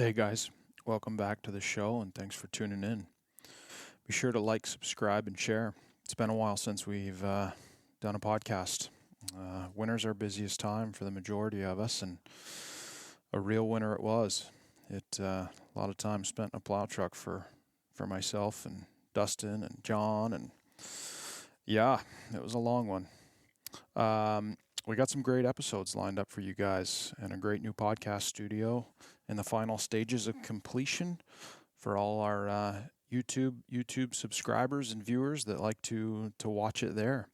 Hey guys, welcome back to the show and thanks for tuning in. Be sure to like, subscribe, and share. It's been a while since we've done a podcast. Winter's our busiest time for the majority of us, and a real winter it was. A lot of time spent in a plow truck for myself and Dustin and John, and yeah, it was a long one. We got some great episodes lined up for you guys and a great new podcast studio in the final stages of completion for all our YouTube subscribers and viewers that like to watch it there.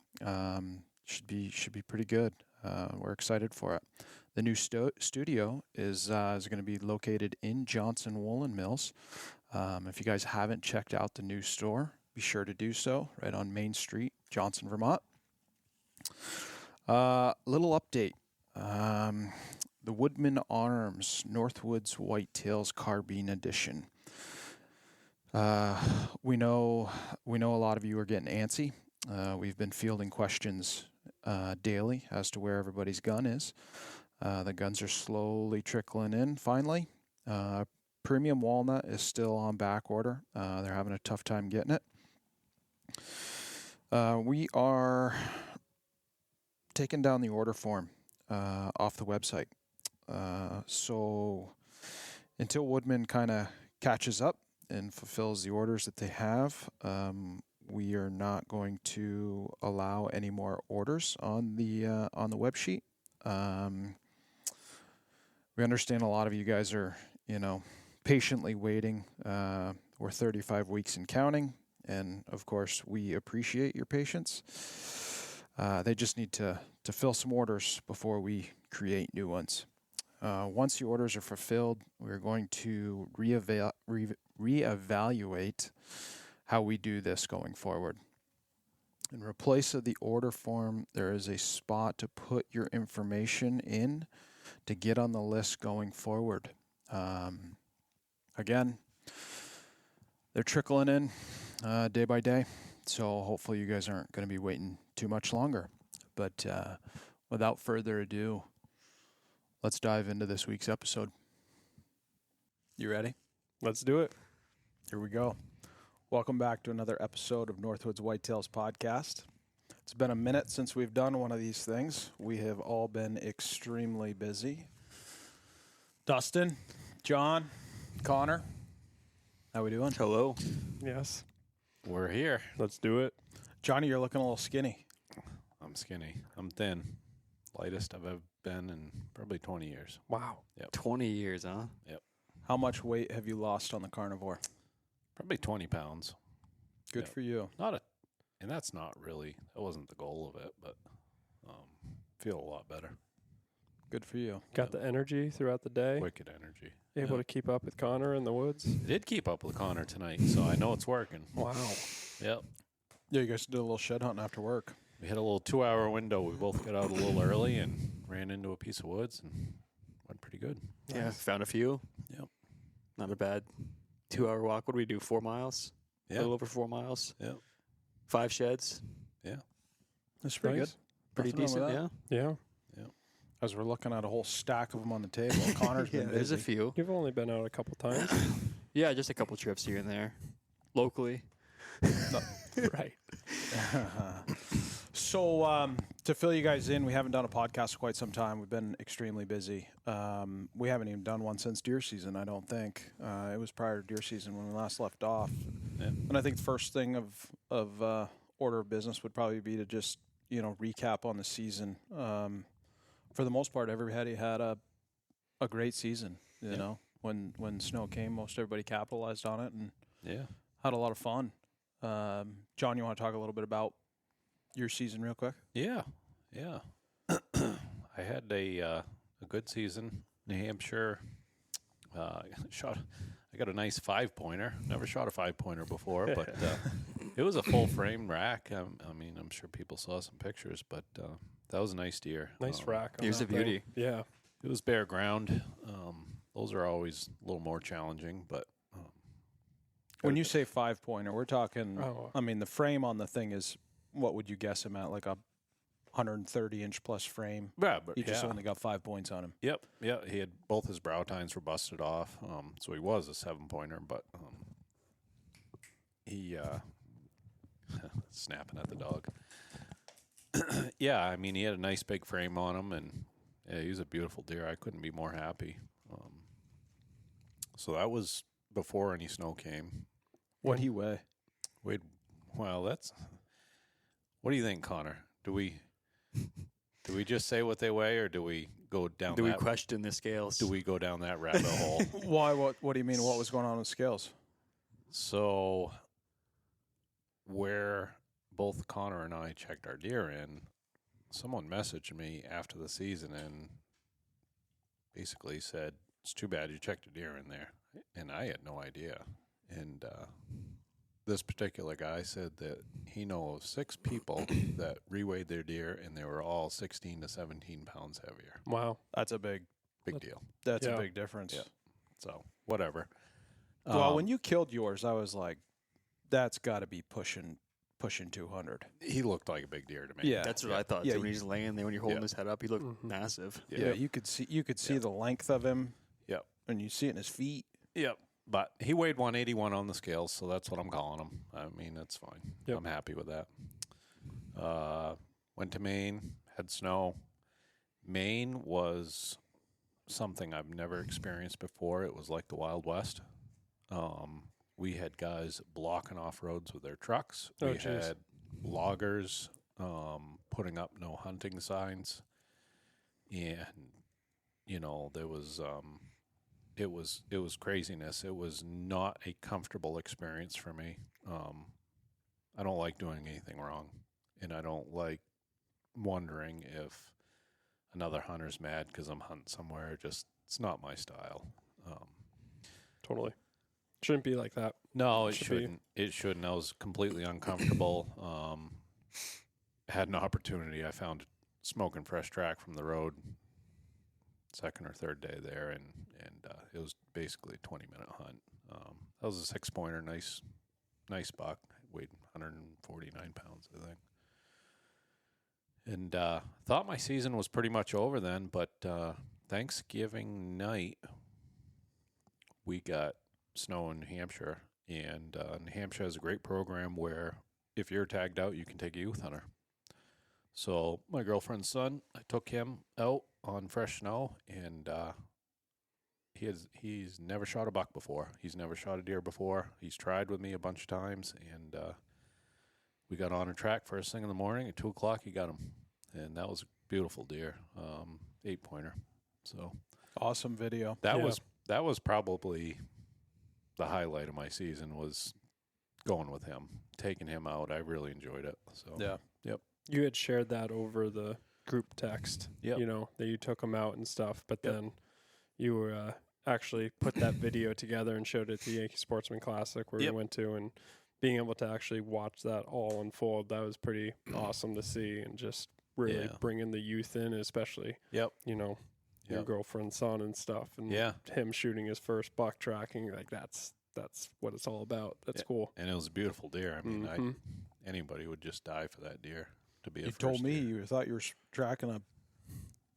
Should be pretty good. We're excited for it. The new studio is going to be located in Johnson Woolen Mills. If you guys haven't checked out the new store, be sure to do so right on Main Street, Johnson, Vermont. Little update. The Woodman Arms Northwoods Whitetails Carbine Edition. We know a lot of you are getting antsy. We've been fielding questions daily as to where everybody's gun is. The guns are slowly trickling in finally. Premium Walnut is still on back order. They're having a tough time getting it. We are taking down the order form off the website. So until Woodman kind of catches up and fulfills the orders that they have, we are not going to allow any more orders on the web sheet. We understand a lot of you guys are, patiently waiting. We're 35 weeks and counting, and of course we appreciate your patience. They just need to fill some orders before we create new ones. Once the orders are fulfilled, we're going to reevaluate how we do this going forward. In replace of the order form, there is a spot to put your information in to get on the list going forward. Again, they're trickling in day by day, so hopefully you guys aren't going to be waiting too much longer. But without further ado, let's dive into this week's episode. You ready? Let's do it. Here we go. Welcome back to another episode of Northwoods Whitetails podcast. It's been a minute since we've done one of these things. We have all been extremely busy. Dustin, John, Connor, how we doing? Hello. Yes. We're here. Let's do it. Johnny, you're looking a little skinny. I'm skinny. I'm thin. Lightest I've ever been in probably 20 years. Wow. Yep. 20 years, huh? Yep. How much weight have you lost on the carnivore? Probably 20 pounds. Good Yep. for you. And that's not really, that wasn't the goal of it, but feel a lot better. Good for you. Got the energy throughout the day. Wicked energy. Able to keep up with Connor in the woods. I did keep up with Connor tonight, so I know it's working. Wow. Yep. Yeah, you guys did a little shed hunting after work. We had a little 2-hour window. We both got out a little early and ran into a piece of woods and went pretty good. Yeah, Nice. found a few. Yep. Not a bad 2-hour walk. What do we do? 4 miles? A Yeah. little over 4 miles. Yep. 5 sheds. That's pretty Nice. good. Pretty Nothing wrong with decent, that. yeah. Yeah. As we're looking at a whole stack of them on the table, Connor's Yeah, been there's busy. a few. You've only been out a couple times. Yeah, just a couple trips here and there. Locally. Right. So to fill you guys in, we haven't done a podcast for quite some time. We've been extremely busy. We haven't even done one since deer season, I don't think. It was prior to deer season when we last left off. Yeah. And I think the first thing of order of business would probably be to just, recap on the season. For the most part, everybody had a great season, you know. When snow came, most everybody capitalized on it and Yeah. had a lot of fun. John, you want to talk a little bit about your season real quick? Yeah. I had a good season. New Hampshire. I got a nice 5-pointer. Never shot a 5-pointer before, but it was a full frame rack. I'm sure people saw some pictures, but that was a nice deer. Nice rack. on Here's that the beauty. thing. Yeah. It was bare ground. Those are always a little more challenging, but When you say 5-pointer, we're talking. Oh. I mean, the frame on the thing is. What would you guess him at? Like a 130-inch plus frame. Yeah, but He just only got 5 points on him. Yep, yeah. He had both his brow tines were busted off, so he was a 7-pointer, but he snapping at the dog. Yeah, I mean, he had a nice big frame on him, and yeah, he was a beautiful deer. I couldn't be more happy. So that was before any snow came. What'd he weigh? Well, that's. What do you think, Connor? Do we just say what they weigh, or do we go down? Do we question the scales? Do we go down that rabbit hole? Why? What do you mean? What was going on with scales? So, where both Connor and I checked our deer in, someone messaged me after the season and basically said, "It's too bad you checked a deer in there," and I had no idea. And this particular guy said that he knows of 6 people that reweighed their deer, and they were all 16 to 17 pounds heavier. Wow. That's a big deal. That's Yeah. a big difference. Yeah. So whatever. Well, when you killed yours, I was like, that's got to be pushing 200. He looked like a big deer to me. Yeah. That's what I thought. Yeah, too. When he's laying there, when you're holding his head up, he looked massive. Yeah, you could see the length of him. Yep. And you see it in his feet. Yep. But he weighed 181 on the scales, so that's what I'm calling him. I mean, that's fine. Yep. I'm happy with that. Went to Maine, had snow. Maine was something I've never experienced before. It was like the Wild West. We had guys blocking off roads with their trucks. Oh, We geez. had loggers putting up no hunting signs. And, you know, there was... It was craziness. It was not a comfortable experience for me. I don't like doing anything wrong, and I don't like wondering if another hunter's mad because I'm hunting somewhere. Just it's not my style. Totally. Shouldn't be like that. No, it Should be. shouldn't. It shouldn't. I was completely uncomfortable. Had an opportunity. I found smoking fresh track from the road. Second or third day there, and it was basically a 20-minute hunt. That was a 6-pointer, nice buck, weighed 149 pounds, I think. And thought my season was pretty much over then, but Thanksgiving night we got snow in New Hampshire, and New Hampshire has a great program where if you're tagged out, you can take a youth hunter. So my girlfriend's son, I took him out on fresh snow, and he's never shot a buck before. He's never shot a deer before. He's tried with me a bunch of times, and we got on a track first thing in the morning. At 2 o'clock, he got him, and that was a beautiful deer, 8-pointer. So Awesome video. that was probably the highlight of my season was going with him, taking him out. I really enjoyed it. So Yeah. You had shared that over the group text, Yep. you know, that you took them out and stuff, but Yep. then you were actually put that video together and showed it to the Yankee Sportsman Classic where Yep. we went to, and being able to actually watch that all unfold, that was pretty awesome to see, and just really Yeah. bringing the youth in, especially, Yep. you know, your Yep. girlfriend's son and stuff, and Yeah. him shooting his first buck tracking, like that's what it's all about. That's cool. And it was a beautiful deer. I mean, Mhm. anybody would just die for that deer to be a You first told me deer. you thought you were tracking a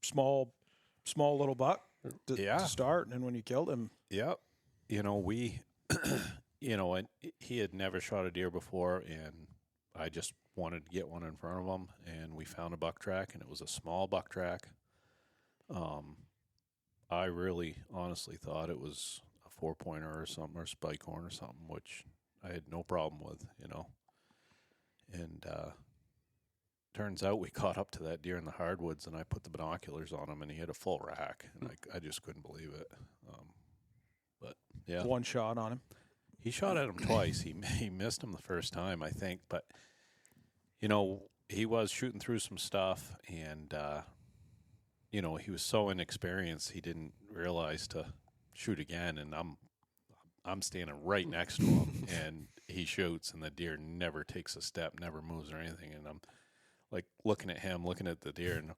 small little buck to start, and then when you killed him, Yep. You know, and he had never shot a deer before, and I just wanted to get one in front of him, and we found a buck track, and it was a small buck track. I really honestly thought it was a 4-pointer or something, or spike horn or something, which I had no problem with, you know. And turns out we caught up to that deer in the hardwoods, and I put the binoculars on him, and he had a full rack, and I just couldn't believe it. But yeah, one shot on him. he shot at him twice. He missed him the first time, I think, but you know, he was shooting through some stuff, and you know, he was so inexperienced, he didn't realize to shoot again, and I'm standing right next to him, and he shoots, and the deer never takes a step, never moves or anything, and I'm like looking at him, looking at the deer, and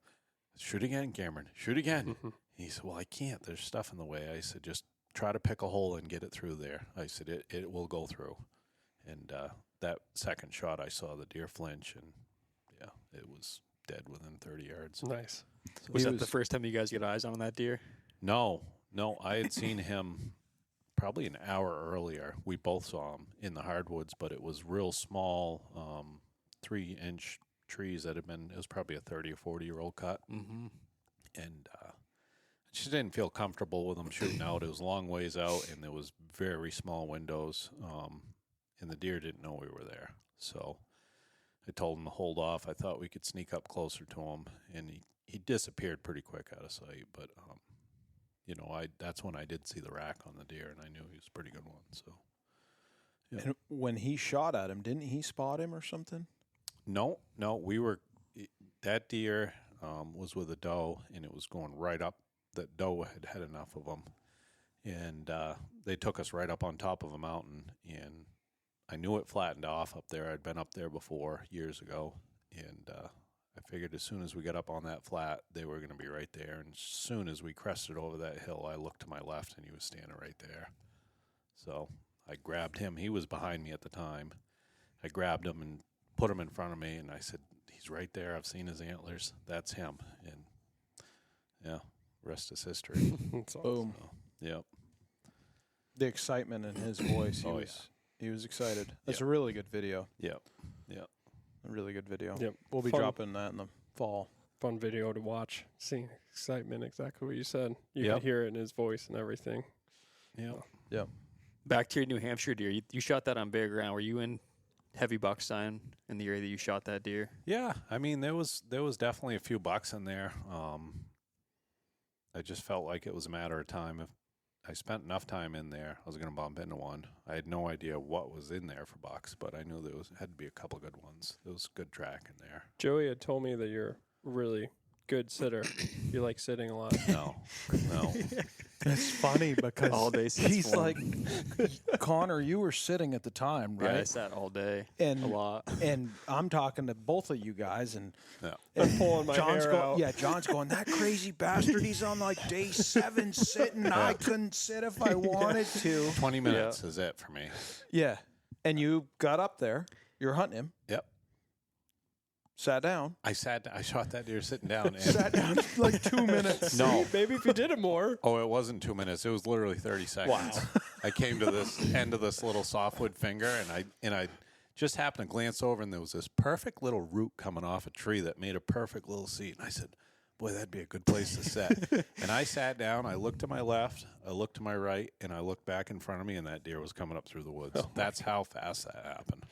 shoot again, Cameron, shoot again. He said, well, I can't. There's stuff in the way. I said, just try to pick a hole and get it through there. I said, it will go through. And that second shot, I saw the deer flinch, and yeah, it was dead within 30 yards. Nice. Was that the first time you guys get eyes on that deer? No, I had seen him probably an hour earlier. We both saw him in the hardwoods, but it was real small, 3-inch trees that had been, it was probably a 30 or 40-year-old cut. Mm-hmm. And I just didn't feel comfortable with him shooting out. It was a long ways out, and there was very small windows, and the deer didn't know we were there. So I told him to hold off. I thought we could sneak up closer to him, and he disappeared pretty quick out of sight. But, that's when I did see the rack on the deer, and I knew he was a pretty good one. So, yeah. And when he shot at him, didn't he spot him or something? No, that deer was with a doe, and it was going right up. That doe had enough of them, and they took us right up on top of a mountain, and I knew it flattened off up there. I'd been up there before years ago, and I figured as soon as we got up on that flat, they were going to be right there. And as soon as we crested over that hill, I looked to my left, and he was standing right there. So I grabbed him. He was behind me at the time. I grabbed him and put him in front of me, and I said, he's right there. I've seen his antlers. That's him. And, yeah, rest is history. That's awesome. Boom. So, yep. The excitement in his voice. He was excited. That's a really good video. Yep. A really good video. Yep. We'll be Fun. dropping that in the fall. Fun video to watch. Seeing excitement, exactly what you said. You Yep. can hear it in his voice and everything. Yeah. Back to your New Hampshire deer. You shot that on bare ground. Were you in heavy buck sign in the area that you shot that deer? Yeah. I mean, there was definitely a few bucks in there. I just felt like it was a matter of time. If I spent enough time in there, I was going to bump into one. I had no idea what was in there for bucks, but I knew there had to be a couple good ones. There was good track in there. Joey had told me that you're a really good sitter. You like sitting a lot. No. It's funny because All day sits he's for like, him. Connor, you were sitting at the time, right? Yeah, I sat all day. And a lot. And I'm talking to both of you guys, and, Yeah. and pulling my John's hair going, out. yeah, John's going, that crazy bastard. He's on like day 7 sitting. I couldn't sit if I wanted to. 20 minutes is it for me. Yeah, and you got up there. You're hunting him. Yep. Sat down. I shot that deer sitting down. And Sat down like 2 minutes. No. Maybe if you did it more. Oh, it wasn't 2 minutes. It was literally 30 seconds. Wow. I came to this end of this little softwood finger, and I just happened to glance over, and there was this perfect little root coming off a tree that made a perfect little seat. And I said, boy, that'd be a good place to sit. And I sat down. I looked to my left. I looked to my right, and I looked back in front of me, and that deer was coming up through the woods. That's how fast that happened.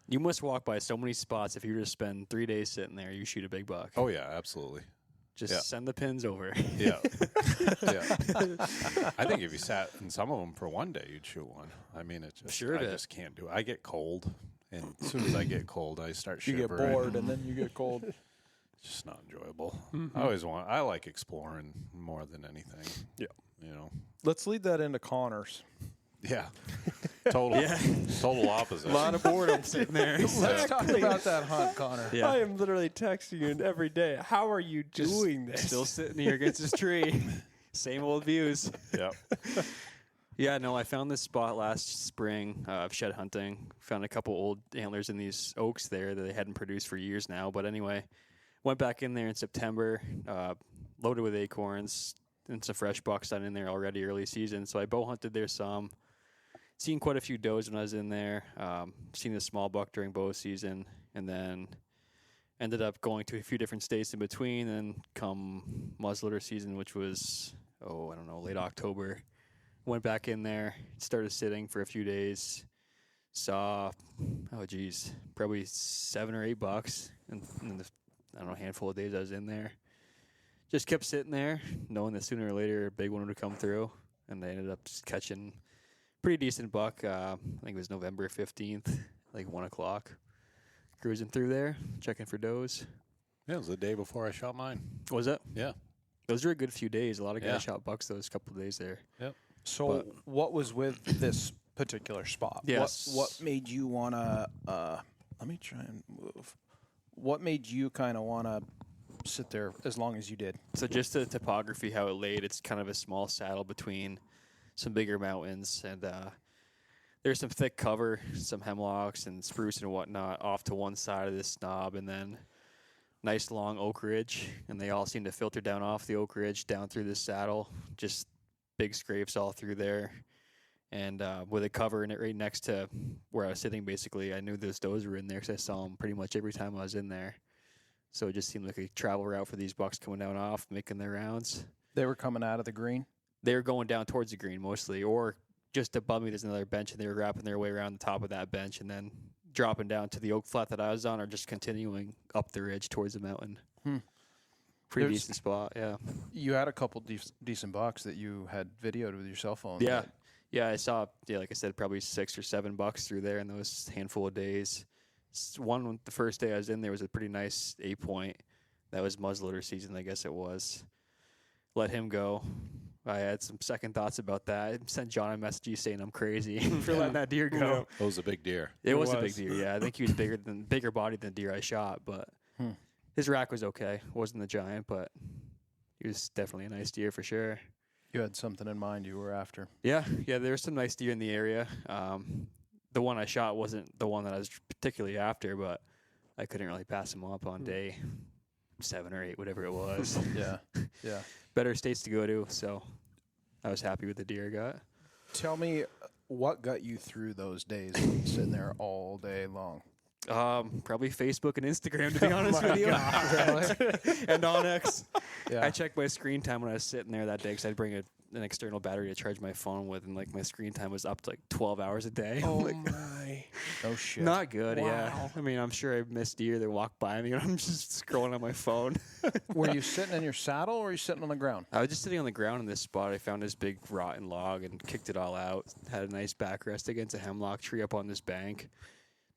You must walk by so many spots. If you were to spend 3 days sitting there, you shoot a big buck. Oh, yeah, absolutely. Just send the pins over. Yeah. Yeah. I think if you sat in some of them for one day, you'd shoot one. I mean, I just can't do it. I get cold, and as soon as I get cold, I start You shivering. get bored, and then you get cold. It's just not enjoyable. I like exploring more than anything. Yeah. You know. Let's lead that into Connors. Yeah. Total opposite. A lot of boredom sitting there. Let's talk about that hunt, Connor. Yeah. I am literally texting you every day. How are you doing this? Still sitting here against this tree. Same old views. Yep. Yeah, no, I found this spot last spring of shed hunting. Found a couple old antlers in these oaks there that they hadn't produced for years now. But anyway, went back in there in September, loaded with acorns and some fresh bucks done in there already early season. So I bow hunted there some. Seen quite a few does when I was in there. Seen a small buck during bow season, and then ended up going to a few different states in between. And come muzzleloader season, which was late October, went back in there, started sitting for a few days. Saw, probably 7 or 8 bucks in the handful of days I was in there. Just kept sitting there, knowing that sooner or later a big one would come through, and they ended up just catching pretty decent buck. I think it was November 15th, like 1 o'clock. Cruising through there, checking for does. Yeah, it was the day before I shot mine. Was it? Yeah. Those were a good few days. A lot of guys shot bucks those couple of days there. Yep. So what was with this particular spot? Yes. What made you want to, let me try and move. What made you kind of want to sit there as long as you did? So just the topography, how it laid, it's kind of a small saddle between some bigger mountains, and there's some thick cover, some hemlocks and spruce and whatnot off to one side of this knob, and then nice long oak ridge, and they all seem to filter down off the oak ridge down through the saddle. Just big scrapes all through there. And with a cover in it right next to where I was sitting, basically, I knew those does were in there because I saw them pretty much every time I was in there. So it just seemed like a travel route for these bucks coming down off, making their rounds. They were coming out of the green? They were going down towards the green mostly, or just above me there's another bench, and they were wrapping their way around the top of that bench and then dropping down to the oak flat that I was on, or just continuing up the ridge towards the mountain. Pretty decent spot, yeah. You had a couple decent bucks that you had videoed with your cell phone. Yeah. Yeah, I saw, like I said, probably 6 or 7 bucks through there in those handful of days. One, the first day I was in there was a pretty nice 8-point. That was muzzleloader season, I guess it was. Let him go. I had some second thoughts about that. I sent John a message saying I'm crazy for letting that deer go. It was a big deer. It was a big deer, yeah. I think he was bigger body than the deer I shot, but his rack was okay. Wasn't a giant, but he was definitely a nice deer for sure. You had something in mind you were after. Yeah, there were some nice deer in the area. The one I shot wasn't the one that I was particularly after, but I couldn't really pass him up on day 7 or 8, whatever it was. Yeah. Better states to go to, so I was happy with the deer I got. Tell me what got you through those days sitting there all day long? Probably Facebook and Instagram, to be honest with you. Really? And Onyx. Yeah. I checked my screen time when I was sitting there that day because I'd bring an external battery to charge my phone with, and like my screen time was up to like 12 hours a day. Oh my! No shit. Not good. Wow. Yeah. I mean, I'm sure I missed deer that walked by me, and I'm just scrolling on my phone. Were you sitting in your saddle or were you sitting on the ground? I was just sitting on the ground in this spot. I found this big rotten log and kicked it all out. Had a nice backrest against a hemlock tree up on this bank.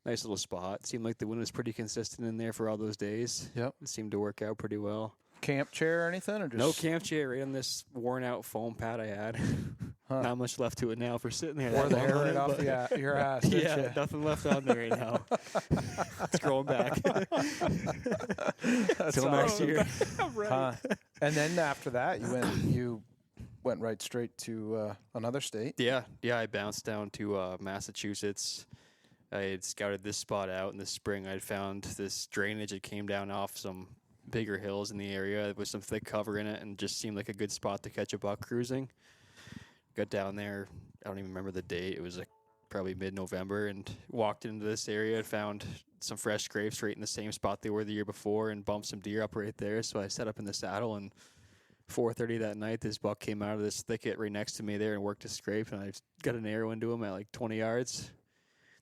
Nice little spot. Seemed like the wind was pretty consistent in there for all those days. Yep. It seemed to work out pretty well. Camp chair or anything? Or just No camp chair, right on this worn out foam pad I had. Not much left to it now for sitting there. Wore that the hair long on right it, off but- your ass, didn't Yeah, you? nothing left on there right now. It's growing back. Till next year. Huh. And then after that, you went right straight to another state. Yeah, I bounced down to Massachusetts. I had scouted this spot out in the spring. I'd found this drainage that came down off some bigger hills in the area with some thick cover in it, and just seemed like a good spot to catch a buck cruising. Got down there, I don't even remember the date. It was like probably mid-November, and walked into this area and found some fresh scrapes right in the same spot they were the year before, and bumped some deer up right there. So I set up in the saddle, and 4:30 that night, this buck came out of this thicket right next to me there and worked a scrape, and I got an arrow into him at like 20 yards.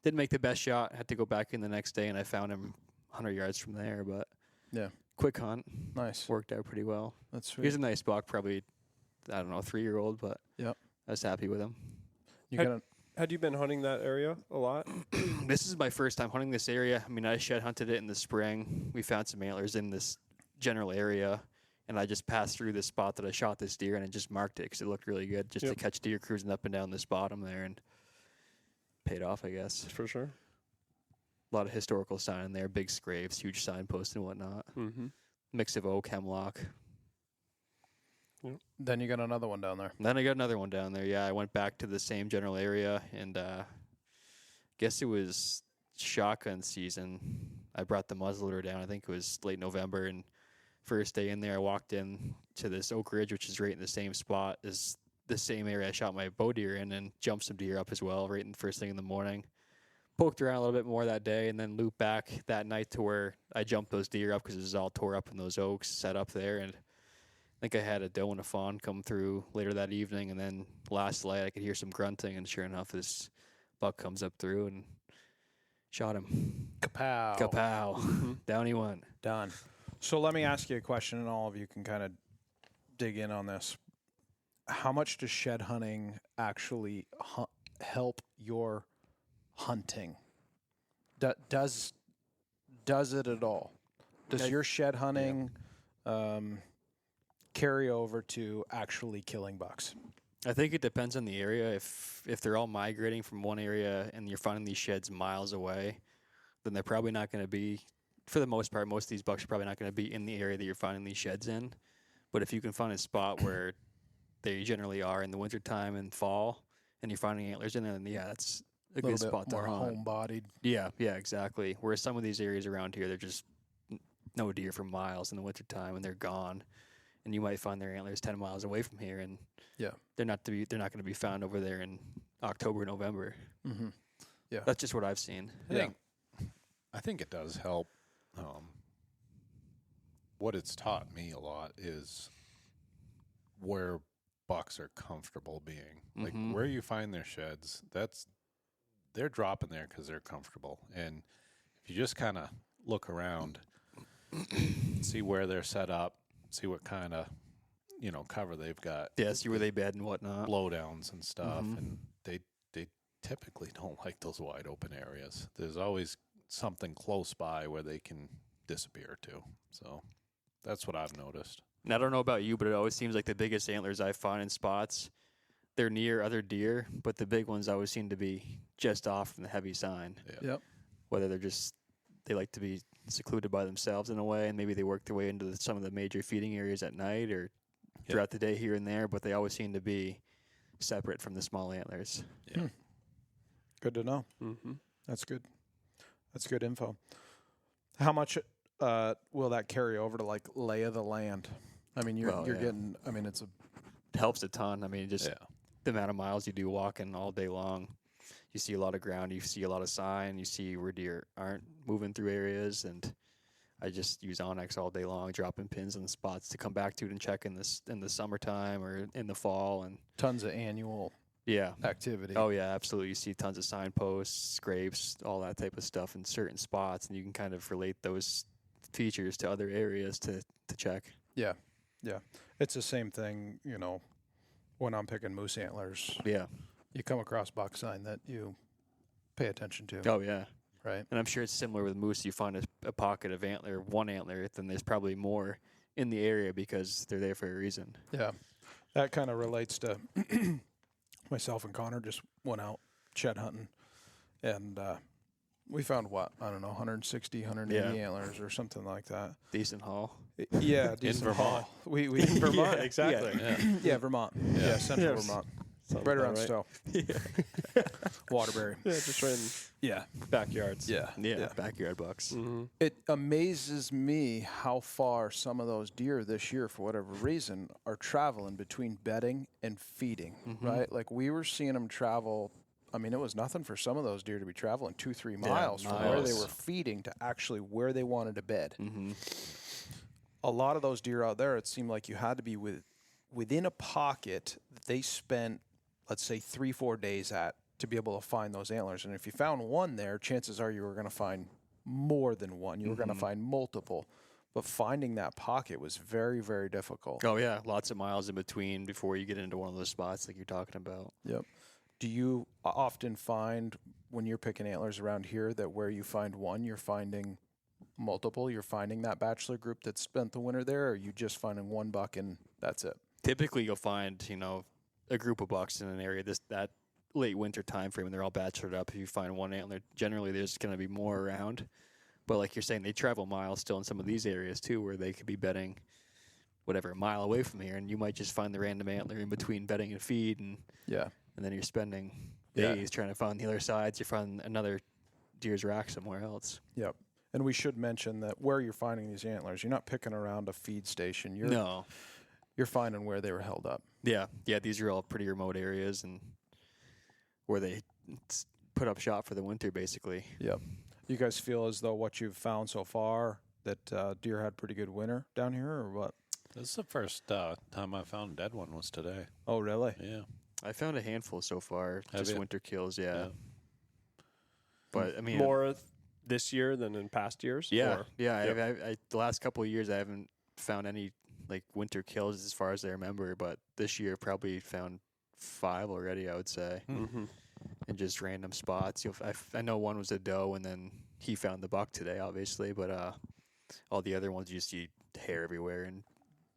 Didn't make the best shot. Had to go back in the next day, and I found him 100 yards from there. But Yeah. quick hunt. Nice. Worked out pretty well. That's He sweet. was a nice buck, probably, I don't know, 3-year-old, but Yep. I was happy with him. You got Had you been hunting that area a lot? This is my first time hunting this area. I mean, I shed hunted it in the spring. We found some antlers in this general area, and I just passed through this spot that I shot this deer, and I just marked it because it looked really good just to catch deer cruising up and down this bottom there, and paid off, I guess. For sure. A lot of historical sign in there, big scrapes, huge signposts and whatnot. Mm-hmm. Mix of oak, hemlock. Then you got another one down there. And then I got another one down there. Yeah, I went back to the same general area, and guess it was shotgun season. I brought the muzzleloader down. I think it was late November, and first day in there, I walked in to this oak ridge, which is right in the same spot as the same area I shot my bow deer in, and jumped some deer up as well right in the first thing in the morning. Poked around a little bit more that day, and then looped back that night to where I jumped those deer up because it was all tore up in those oaks set up there, and I think I had a doe and a fawn come through later that evening, and then last light I could hear some grunting, and sure enough, this buck comes up through and shot him. Kapow. Kapow. Down he went. Done. So let me ask you a question, and all of you can kind of dig in on this. How much does shed hunting actually help your hunting? Does it at all? Does your shed hunting carry over to actually killing bucks? I think it depends on the area. If they're all migrating from one area and you're finding these sheds miles away, then they're probably not going to be, for the most part, most of these bucks are probably not going to be in the area that you're finding these sheds in. But if you can find a spot where they generally are in the wintertime and fall, and you're finding antlers in there, then yeah, that's a good spot to more hunt. home-bodied. Yeah, exactly. Whereas some of these areas around here, they're just no deer for miles in the wintertime, and they're gone. And you might find their antlers 10 miles away from here, and they're not going to be found over there in October, November. Mm-hmm. Yeah, That's just what I've seen. I think it does help. What it's taught me a lot is where bucks are comfortable being. Like where you find their sheds, they're dropping there because they're comfortable. And if you just kind of look around, see where they're set up, see what kind of cover they've got. Yeah, see where they bed and whatnot. Blowdowns and stuff, and they typically don't like those wide open areas. There's always something close by where they can disappear to. So that's what I've noticed. And I don't know about you, but it always seems like the biggest antlers I find in spots, they're near other deer, but the big ones always seem to be just off from the heavy sign. Yep. Whether they like to be secluded by themselves in a way, and maybe they work their way into some of the major feeding areas at night or throughout the day here and there, but they always seem to be separate from the small antlers. Yeah. Good to know. Mm-hmm. That's good. That's good info. How much will that carry over to like lay of the land? I mean, you're getting. I mean, it helps a ton. I mean, just the amount of miles you do walking all day long. You see a lot of ground. You see a lot of sign. You see where deer aren't moving through areas, and I just use Onyx all day long, dropping pins on the spots to come back to it and check in the summertime or in the fall, and tons of annual activity. Oh yeah, absolutely. You see tons of signposts, scrapes, all that type of stuff in certain spots, and you can kind of relate those features to other areas to check. Yeah. It's the same thing, when I'm picking moose antlers. Yeah. You come across buck sign that you pay attention to. Oh yeah. Right. And I'm sure it's similar with moose. You find a pocket of one antler, then there's probably more in the area because they're there for a reason. Yeah. That kind of relates to myself and Connor just went out shed hunting, and we found 160, 180 antlers or something like that. Decent haul. Yeah, decent in Vermont. haul. We in Vermont. Yeah, exactly. Yeah, Vermont. Yeah, central Vermont. Sounds Right about around Stowe. Waterbury. Yeah, just right in backyards. Yeah. Backyard bucks. Mm-hmm. It amazes me how far some of those deer this year, for whatever reason, are traveling between bedding and feeding, right? Like we were seeing them travel. I mean, it was nothing for some of those deer to be traveling 2-3 miles from where they were feeding to actually where they wanted to bed. Mm-hmm. A lot of those deer out there, it seemed like you had to be within a pocket that they spent, let's say, 3-4 days at to be able to find those antlers. And if you found one there, chances are you were going to find more than one. You were going to find multiple. But finding that pocket was very, very difficult. Oh, yeah. Lots of miles in between before you get into one of those spots like you're talking about. Yep. Do you often find when you're picking antlers around here that where you find one, you're finding multiple? You're finding that bachelor group that spent the winter there, or are you just finding one buck and that's it? Typically, you'll find, a group of bucks in an area that late winter time frame, and they're all bachelored up. If you find one antler, generally there's going to be more around. But like you're saying, they travel miles still in some of these areas too, where they could be bedding a mile away from here, and you might just find the random antler in between bedding and feed, and then you're spending days trying to find the other sides. You find another deer's rack somewhere else. Yep. And we should mention that where you're finding these antlers, you're not picking around a feed station. You're finding where they were held up. Yeah. These are all pretty remote areas and where they put up shop for the winter, basically. Yep. You guys feel as though what you've found so far that deer had pretty good winter down here, or what? This is the first time I found a dead one was today. Oh, really? Yeah. I found a handful so far, Have just you? winter kills, yeah. But I mean, More this year than in past years? Yeah, Or- yeah. Yep. I the last couple of years, I haven't found any like winter kills as far as I remember. But this year, probably found 5 already, I would say, Mm-hmm. in just random spots. I know one was a doe, and then he found the buck today, obviously. But all the other ones, you see hair everywhere and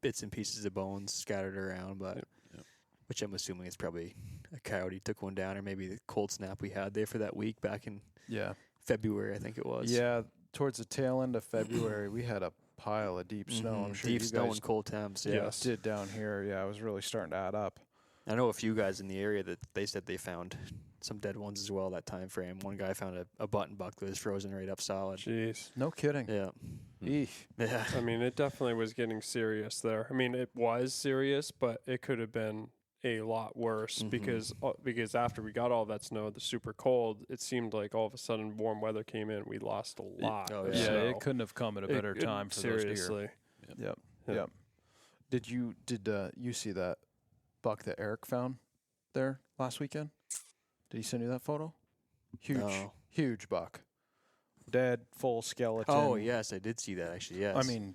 bits and pieces of bones scattered around. But which I'm assuming is probably a coyote took one down, or maybe the cold snap we had there for that week back in February, I think it was. Yeah, towards the tail end of February, we had a pile of deep snow. I'm sure deep you snow guys and cold temps. Yeah. did down here. Yeah, it was really starting to add up. I know a few guys in the area that they said they found some dead ones as well that time frame. One guy found a button buck that was frozen right up solid. Jeez. No kidding. Yeah. Eesh. Yeah. I mean, it definitely was getting serious there. I mean, it was serious, but it could have been a lot worse because after we got all that snow, the super cold, it seemed like all of a sudden warm weather came in. We lost a lot. Oh, of Yeah, snow. it couldn't have come at a better time for those deer. seriously. Yep. Yeah. Yep. Did you see that buck that Eric found there last weekend? Did he send you that photo? Huge buck. Dead, full skeleton. Oh, yes, I did see that actually. Yes. I mean,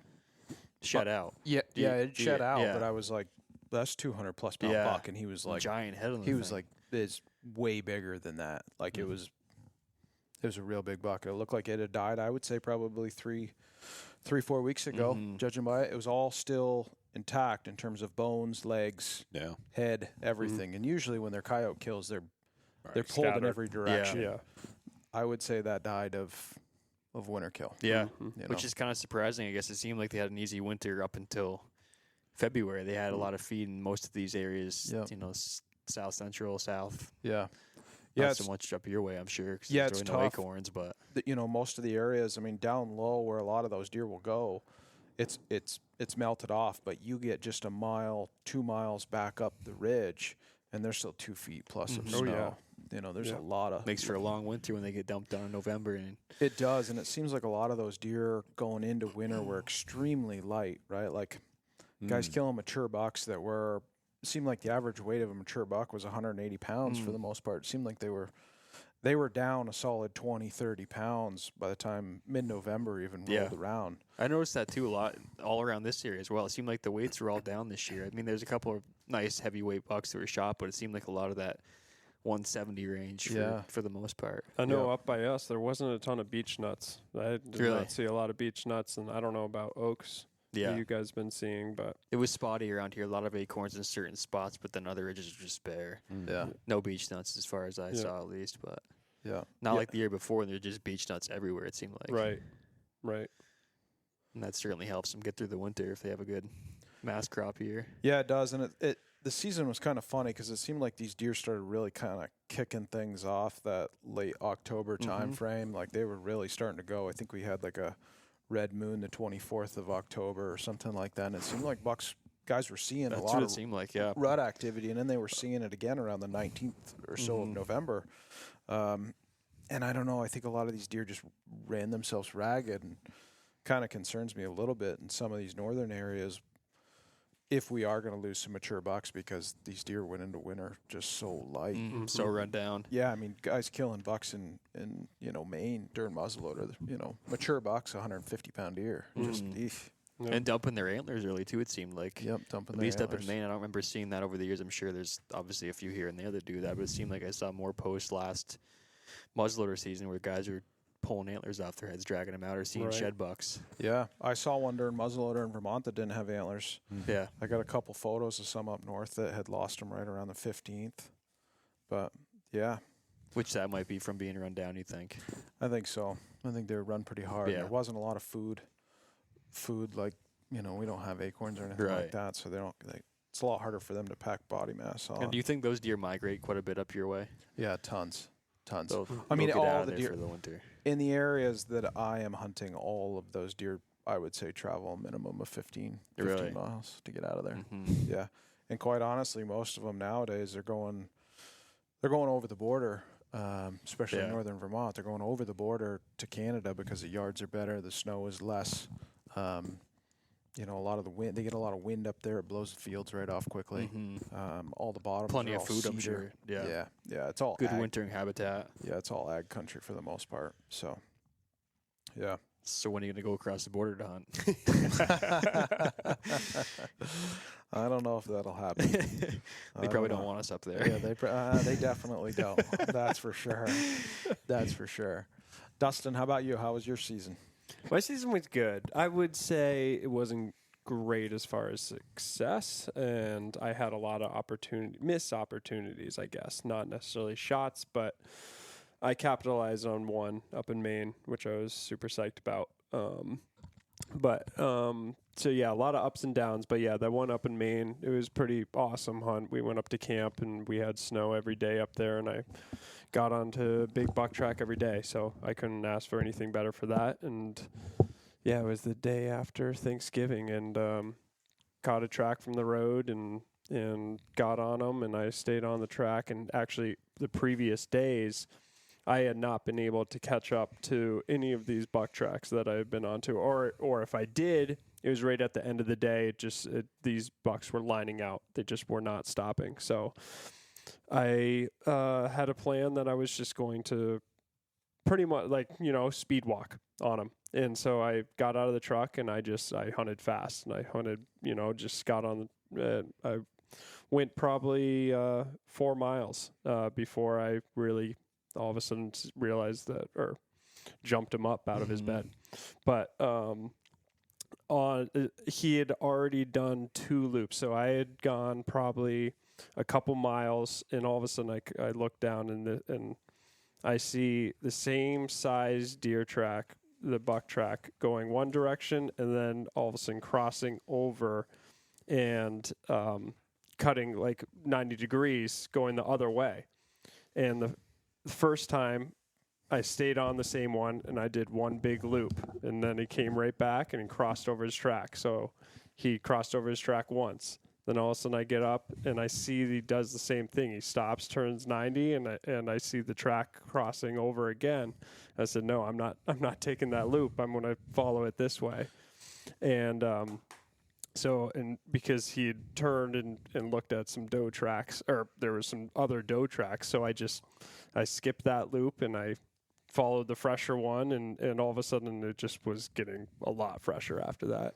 shut out. yeah, it shed out, yeah. but I was like, that's 200 plus pound Yeah. buck, and he was like, Giant head on the he was thing. like, it's way bigger than that. Like it was a real big buck. It looked like it had died. I would say probably 4 weeks ago, judging by it. It was all still intact in terms of bones, legs, head, everything. And usually when they're coyote kills, they're pulled in Scattered. every direction. Yeah. I would say that died of winter kill. Yeah, you which know. is kind of surprising. I guess it seemed like they had an easy winter up until February. They had a lot of feed in most of these areas. Yep. You know, south central, south. Yeah. Not so much up your way, I'm sure. 'Cause Yeah, there's it's really no tough. acorns, but Most of the areas, I mean, down low where a lot of those deer will go, it's melted off, but you get just a mile, 2 miles back up the ridge, and there's still 2 feet plus of Oh, snow. yeah. There's a lot of makes for a long winter when they get dumped down in November. And It does, and it seems like a lot of those deer going into winter were extremely light, right? Like guys killing mature bucks that seemed like the average weight of a mature buck was 180 pounds for the most part. It seemed like they were down a solid 20, 30 pounds by the time mid-November even rolled around. I noticed that too a lot all around this area as well. It seemed like the weights were all down this year. I mean, there's a couple of nice heavyweight bucks that were shot, but it seemed like a lot of that 170 range for the most part. I know up by us, there wasn't a ton of beech nuts. I did not see a lot of beech nuts, and I don't know about oaks. Yeah. That you guys been seeing, but It was spotty around here. A lot of acorns in certain spots, but then other ridges are just bare. Yeah. No beech nuts as far as I saw at least, but Yeah. not like the year before. There's just beech nuts everywhere, it seemed like. right. And that certainly helps them get through the winter if they have a good mass crop year. Yeah, it does, and the season was kind of funny because it seemed like these deer started really kind of kicking things off that late October time frame. Like they were really starting to go. I think we had like a red moon the 24th of October or something like that, and it seemed like guys were seeing That's a lot what of it seemed like, yeah. rut activity, and then they were seeing it again around the 19th or so of November. And I don't know, I think a lot of these deer just ran themselves ragged, and kind of concerns me a little bit in some of these northern areas if we are going to lose some mature bucks because these deer went into winter just so light. So run down. Yeah, I mean, guys killing bucks in Maine during muzzleloader, mature bucks, 150-pound deer. Just, And dumping their antlers early, too, it seemed like. Yep, dumping At their least up in antlers. Maine, I don't remember seeing that over the years. I'm sure there's obviously a few here and there that do that, but it seemed like I saw more posts last muzzleloader season where guys are pulling antlers off their heads, dragging them out, or seeing shed bucks. Yeah, I saw one during muzzleloader in Vermont that didn't have antlers. Yeah. I got a couple photos of some up north that had lost them right around the 15th. But, yeah. Which that might be from being run down, you think? I think so. I think they were run pretty hard. Yeah. There wasn't a lot of food like, we don't have acorns or anything like that, so it's a lot harder for them to pack body mass on. And do you think those deer migrate quite a bit up your way? Yeah, tons. They'll get all all of the there deer for the winter. in the areas that I am hunting, all of those deer, I would say, travel a minimum of 15 miles to get out of there. Yeah, and quite honestly, most of them nowadays they're going over the border, especially in northern Vermont. They're going over the border to Canada because the yards are better, the snow is less. A lot of the wind. They get a lot of wind up there. It blows the fields right off quickly. All the bottoms. Plenty are of all food, I'm cedar. sure. Yeah. It's all Good ag. wintering habitat. Yeah, it's all ag country for the most part. So, yeah. So when are you going to go across the border to hunt? I don't know if that'll happen. They probably don't want us up there. Yeah, they definitely don't. That's for sure. That's for sure. Dustin, how about you? How was your season? My season was good. I would say it wasn't great as far as success, and I had a lot of missed opportunities, I guess. Not necessarily shots, but I capitalized on one up in Maine, which I was super psyched about. yeah, a lot of ups and downs, but yeah, that one up in Maine, it was pretty awesome hunt. We went up to camp and we had snow every day up there, and I got onto big buck track every day, so I couldn't ask for anything better for that. And yeah, it was the day after Thanksgiving, and caught a track from the road and got on them, and I stayed on the track. And actually, the previous days, I had not been able to catch up to any of these buck tracks that I had been onto, or if I did, it was right at the end of the day. These bucks were lining out; they just were not stopping. So I had a plan that I was just going to pretty much speed walk on them. And so I got out of the truck and I hunted fast, and I hunted, just got on I went probably 4 miles before I really all of a sudden realized that, or jumped him up out of his bed. But he had already done 2 loops. So I had gone probably a couple miles, and all of a sudden I look down and I see the same size deer track, the buck track, going one direction, and then all of a sudden crossing over and cutting like 90 degrees going the other way. And the first time I stayed on the same one, and I did one big loop, and then he came right back and he crossed over his track. So he crossed over his track once. Then all of a sudden I get up and I see he does the same thing. He stops, turns 90, and I see the track crossing over again. I said, no, I'm not taking that loop. I'm going to follow it this way. And because he had turned and looked at some doe tracks, or there was some other doe tracks, so I skipped that loop and I followed the fresher one, and all of a sudden it just was getting a lot fresher after that.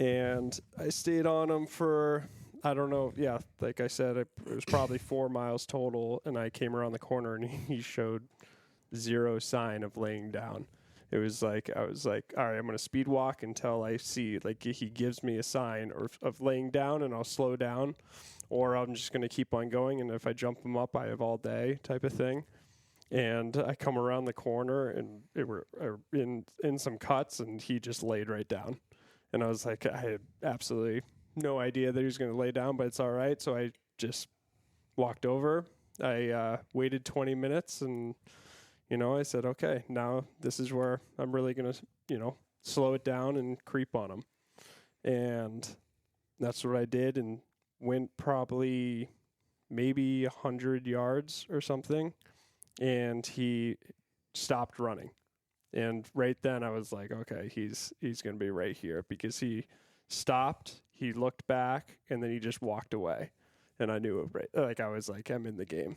And I stayed on him for, I don't know, yeah, like I said, it was probably 4 miles total, and I came around the corner and he showed zero sign of laying down. It was like, I was like, all right, I'm going to speed walk until I see, like, he gives me a sign of laying down, and I'll slow down, or I'm just going to keep on going, and if I jump him up, I have all day type of thing. And I come around the corner, and it were in some cuts, and he just laid right down. And I was like, I had absolutely no idea that he was going to lay down, but it's all right. So I just walked over. I waited 20 minutes, and I said, okay, now this is where I'm really going to, slow it down and creep on him. And that's what I did, and went probably maybe 100 yards or something, and he stopped running. And right then I was like, okay, he's going to be right here, because he stopped, he looked back, and then he just walked away. And I knew it, right? Like, I was like, I'm in the game.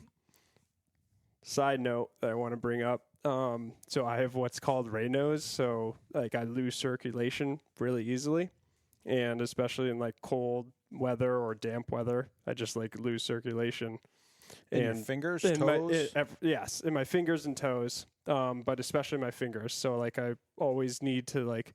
Side note that I want to bring up. So I have what's called ray nose. So like I lose circulation really easily. And especially in like cold weather or damp weather, I just like lose circulation. In your fingers, toes? Yes, in my fingers and toes, but especially my fingers. So like I always need to like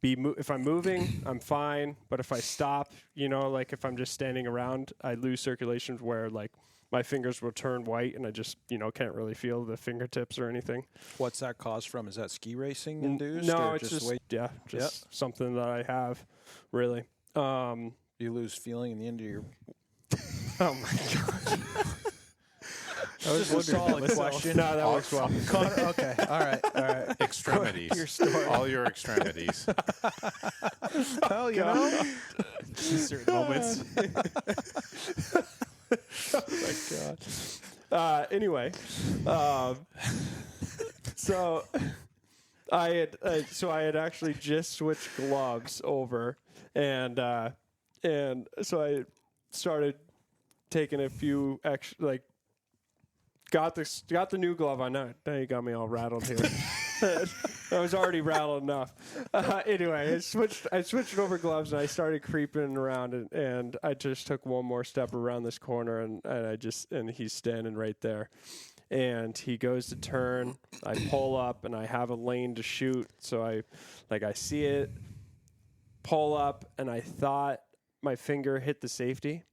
if I'm moving, I'm fine. But if I stop, like if I'm just standing around, I lose circulation where like my fingers will turn white, and I just can't really feel the fingertips or anything. What's that cause from? Is that ski racing induced? No, or it's just something that I have, really. You lose feeling in the end of your. Oh my god. That was a solid question. No, that works well. Connor, okay, all right. Extremities. Your story. All your extremities. Well, certain moments. Oh my god. Anyway, so I had actually just switched gloves over, and so I started taking a few extra, like got the new glove on. Now you got me all rattled here. I was already rattled enough. Anyway, I switched over gloves, and I started creeping around, and I just took one more step around this corner, and he's standing right there. And he goes to turn, I pull up, and I have a lane to shoot. So I see it, pull up, and I thought my finger hit the safety,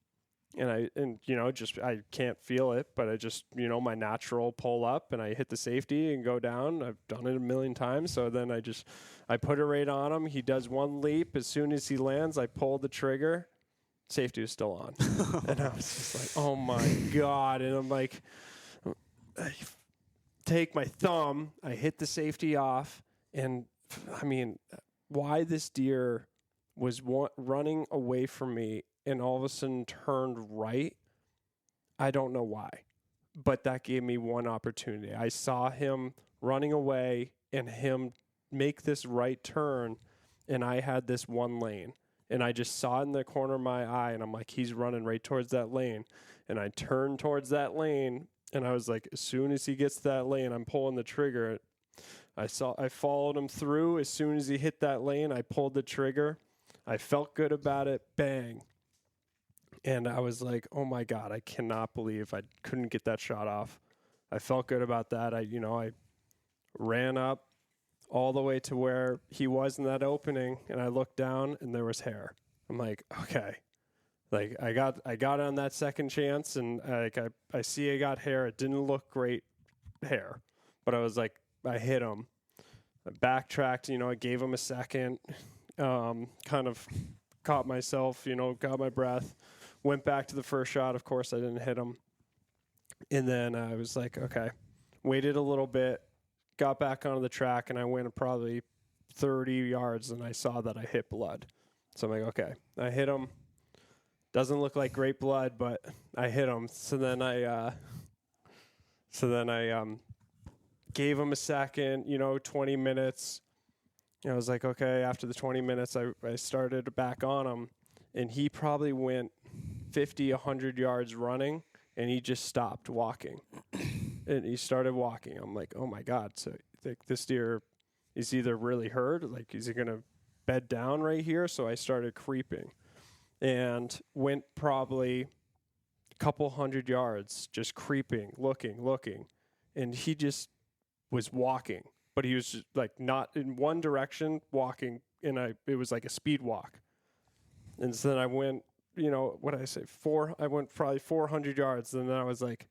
And I can't feel it, but I just, my natural pull up and I hit the safety and go down. I've done it a million times. So then I put it right on him. He does one leap. As soon as he lands, I pull the trigger. Safety was still on. And I was just like, oh my God. And I'm like, I take my thumb, I hit the safety off. And I mean, why this deer was running away from me and all of a sudden turned right, I don't know why. But that gave me one opportunity. I saw him running away and him make this right turn, and I had this one lane. And I just saw it in the corner of my eye, and I'm like, he's running right towards that lane. And I turned towards that lane, and I was like, as soon as he gets to that lane, I'm pulling the trigger. I followed him through. As soon as he hit that lane, I pulled the trigger. I felt good about it. Bang. And I was like, oh my God, I cannot believe I couldn't get that shot off. I felt good about that. I ran up all the way to where he was in that opening, and I looked down and there was hair. I'm like, okay. Like I got on that second chance, and I see I got hair. It didn't look great hair, but I was like, I hit him. I backtracked, I gave him a second, kind of caught myself, got my breath. Went back to the first shot. Of course, I didn't hit him. And then I was like, okay. Waited a little bit, got back onto the track, and I went probably 30 yards, and I saw that I hit blood. So I'm like, okay. I hit him. Doesn't look like great blood, but I hit him. So then I gave him a second, 20 minutes. I was like, okay. After the 20 minutes, I started back on him, and he probably went 50, 100 yards running, and he just stopped walking. And he started walking. I'm like, oh my God. So this deer is either really hurt, like is he going to bed down right here? So I started creeping and went probably a couple 100 yards, just creeping, looking. And he just was walking, but he was just like not in one direction walking. And it was like a speed walk. And so then I went, what did I say? I went probably 400 yards. And then I was like,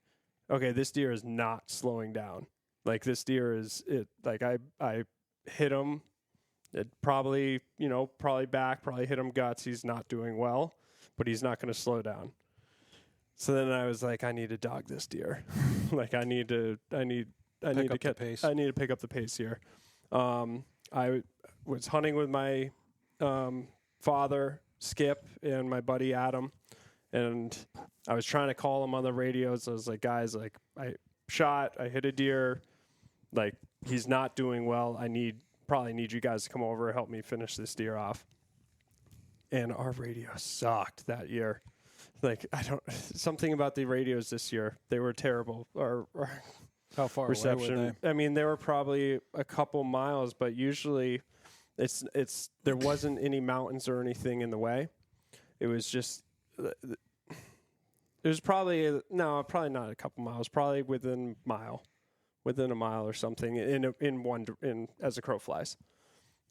okay, this deer is not slowing down. Like this deer I hit him. It probably back, probably hit him guts. He's not doing well, but he's not going to slow down. So then I was like, I need to dog this deer. Like I need to pick up the pace here. I was hunting with my father, Skip, and my buddy Adam, and I was trying to call him on the radios. I was like, guys, like I hit a deer, like he's not doing well. Probably need you guys to come over and help me finish this deer off. And our radio sucked that year. Like something about the radios this year, they were terrible. Or How far reception. away were they? I mean, they were probably a couple miles, but usually there wasn't any mountains or anything in the way. It was just it was probably not a couple miles, probably within a mile or something in as the crow flies.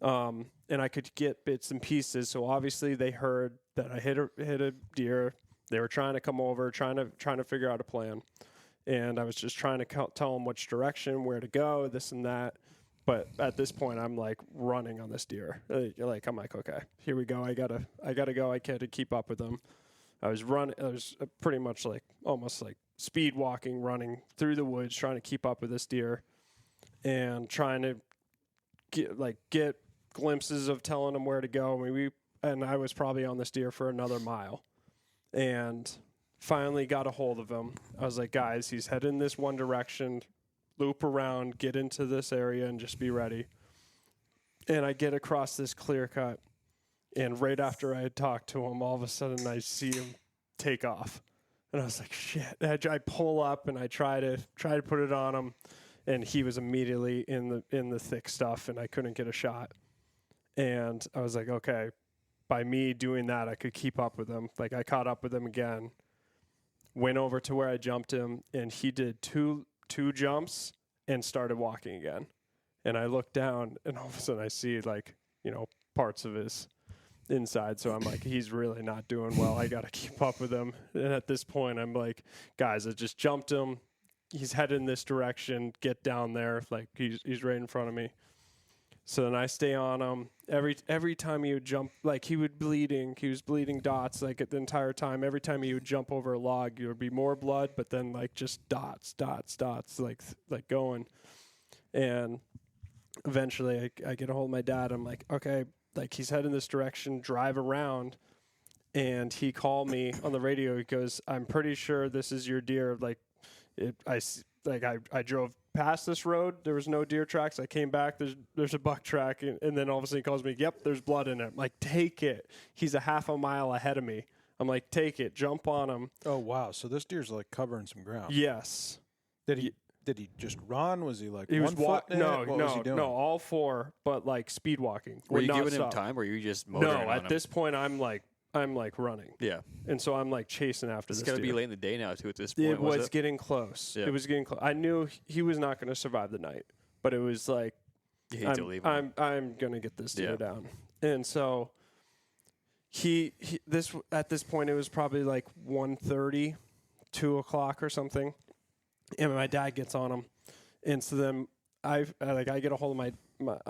And I could get bits and pieces. So obviously they heard that I hit a deer. They were trying to come over, trying to figure out a plan. And I was just trying to tell them which direction, where to go, this and that. But at this point, I'm like running on this deer. I'm like, okay, here we go. I gotta go. I can't keep up with them. I was pretty much like almost like speed walking, running through the woods, trying to keep up with this deer, and trying to get glimpses of telling them where to go. And I was probably on this deer for another mile, and finally got a hold of him. I was like, guys, he's heading this one direction. Loop around, get into this area, and just be ready. And I get across this clear cut, and right after I had talked to him, all of a sudden I see him take off, and I was like, shit. I pull up and I try to put it on him, and he was immediately in the thick stuff, and I couldn't get a shot. And I was like, okay, by me doing that, I could keep up with him. Like I caught up with him again, went over to where I jumped him, and he did two jumps and started walking again. And I looked down, and all of a sudden I see parts of his, inside. So I'm like, he's really not doing well. I got to keep up with him. And at this point, I'm like, guys, I just jumped him. He's headed in this direction. Get down there. Like, he's right in front of me. So then I stay on him. Every time he would jump, like he was bleeding dots like the entire time. Every time he would jump over a log, there would be more blood, but then like just dots, like going. And eventually I get a hold of my dad. I'm like, okay, like he's heading this direction, drive around. And he called me on the radio. He goes, I'm pretty sure this is your deer. Like, I drove past this road. There was no deer tracks. I came back. There's a buck track. And then all of a sudden he calls me, yep, there's blood in it. I'm like, take it. He's a half a mile ahead of me. I'm like, take it. Jump on him. Oh, wow. So this deer's like covering some ground. Yes. Did he just run? Was he like He was foot in it? What was he no, doing? no, all four, but like speed walking. Were Would you not giving him stop. time, or were you just motoring No, on at him? this point I'm like running. Yeah. And so I'm like chasing after It's this got to deer. be late in the day now, too, at this point. It was it? getting close. Yeah. It was getting close. I knew he was not going to survive the night, but it was like, You hate to leave him. I'm going to get this deer Yeah. down. And so at this point, it was probably like 1:30, 2 o'clock or something. And my dad gets on him. And so then I get a hold of my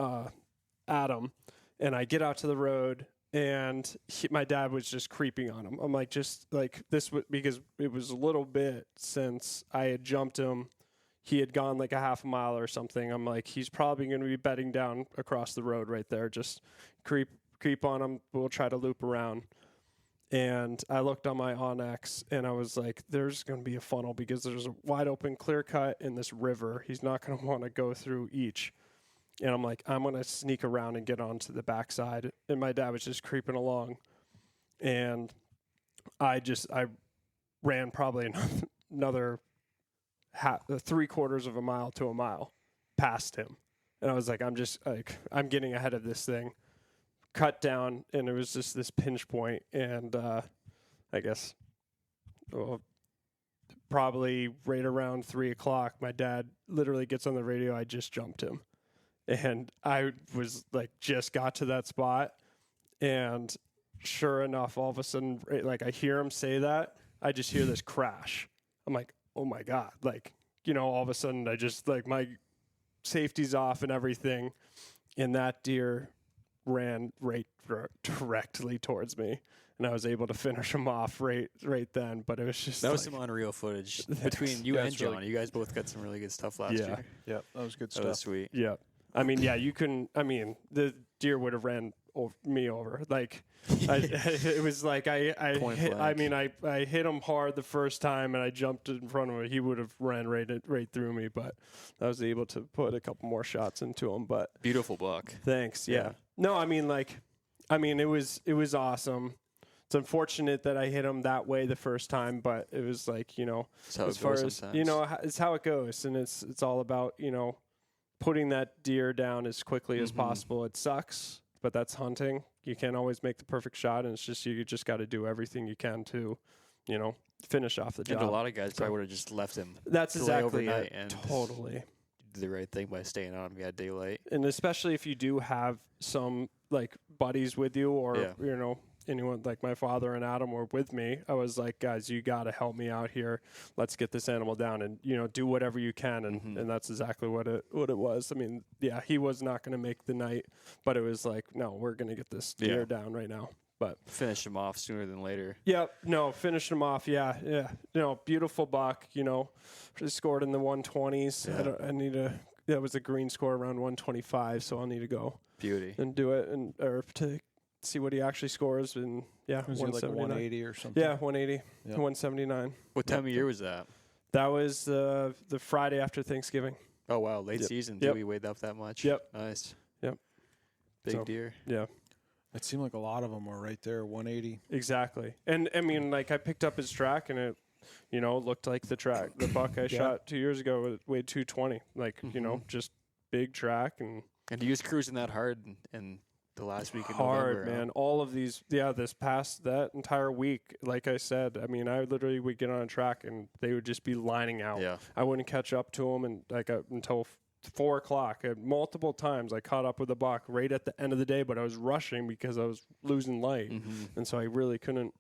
Adam, and I get out to the road, and my dad was just creeping on him. I'm like, just like this, because it was a little bit since I had jumped him. He had gone like a half a mile or something. I'm like, he's probably going to be bedding down across the road right there. Just creep on him. We'll try to loop around. And I looked on my Onyx, and I was like, there's going to be a funnel because there's a wide open clear cut in this river. He's not going to want to go through each. And I'm like, I'm going to sneak around and get onto the backside. And my dad was just creeping along. And I ran probably another 3/4 of a mile to a mile past him. And I was like, I'm getting ahead of this thing. Cut down, and it was just this pinch point. And I guess probably right around 3 o'clock, my dad literally gets on the radio. I just jumped him. And I was like, just got to that spot. And sure enough, all of a sudden, like I hear him say that. I just hear this crash. I'm like, oh my God. Like, all of a sudden I just like my safety's off and everything. And that deer ran right directly towards me. And I was able to finish him off right then. But it was just That was some unreal footage between you and John. You guys both got some really good stuff last year. Yeah, that was good That stuff. was sweet. Yeah. I mean, yeah, the deer would have ran me over. Like, it was like I hit him hard the first time, and I jumped in front of him. He would have ran right through me, but I was able to put a couple more shots into him. But Beautiful buck. thanks. Yeah. No, it was awesome. It's unfortunate that I hit him that way the first time, but it was like, That's how as it far goes as sometimes. it's how it goes, and it's all about putting that deer down as quickly as possible. It sucks, but that's hunting. You can't always make the perfect shot, and it's just you just got to do everything you can to, finish off the job. And a lot of guys probably would have just left him. That's to lay exactly overnight it. and Totally. did the right thing by staying on him. You had daylight. And especially if you do have some like buddies with you, or anyone like my father and Adam were with me, I was like, guys, you got to help me out here. Let's get this animal down and, do whatever you can. And that's exactly what it was. I mean, yeah, he was not going to make the night, but it was like, no, we're going to get this deer down right now. But Finish him off sooner than later. yeah, no, finished him off. Yeah. Beautiful buck, scored in the 120s. Yeah. I need to, that was a green score around 125. So I'll need to go Beauty. and do it or to see what he actually scores. And Was he like a 180 or something? Yeah, 180, Yeah. 179. What time of year was that? That was the Friday after Thanksgiving. Oh, wow. Late Yep. season. Yep. Did we weighed up that much? Yep. Nice. Yep. Big So- deer. Yeah, It seemed like a lot of them were right there, 180. exactly. And I mean, like I picked up his track, and it, looked like the buck I shot 2 years ago weighed 220. Like, just big track and And he was cruising that hard in the last week in hard, November. man. All of these, this past that entire week, like I said, I mean, I literally would get on a track and they would just be lining out. Yeah. I wouldn't catch up to them and until 4 o'clock. Multiple times I caught up with a buck right at the end of the day, but I was rushing because I was losing light. And so I really couldn't,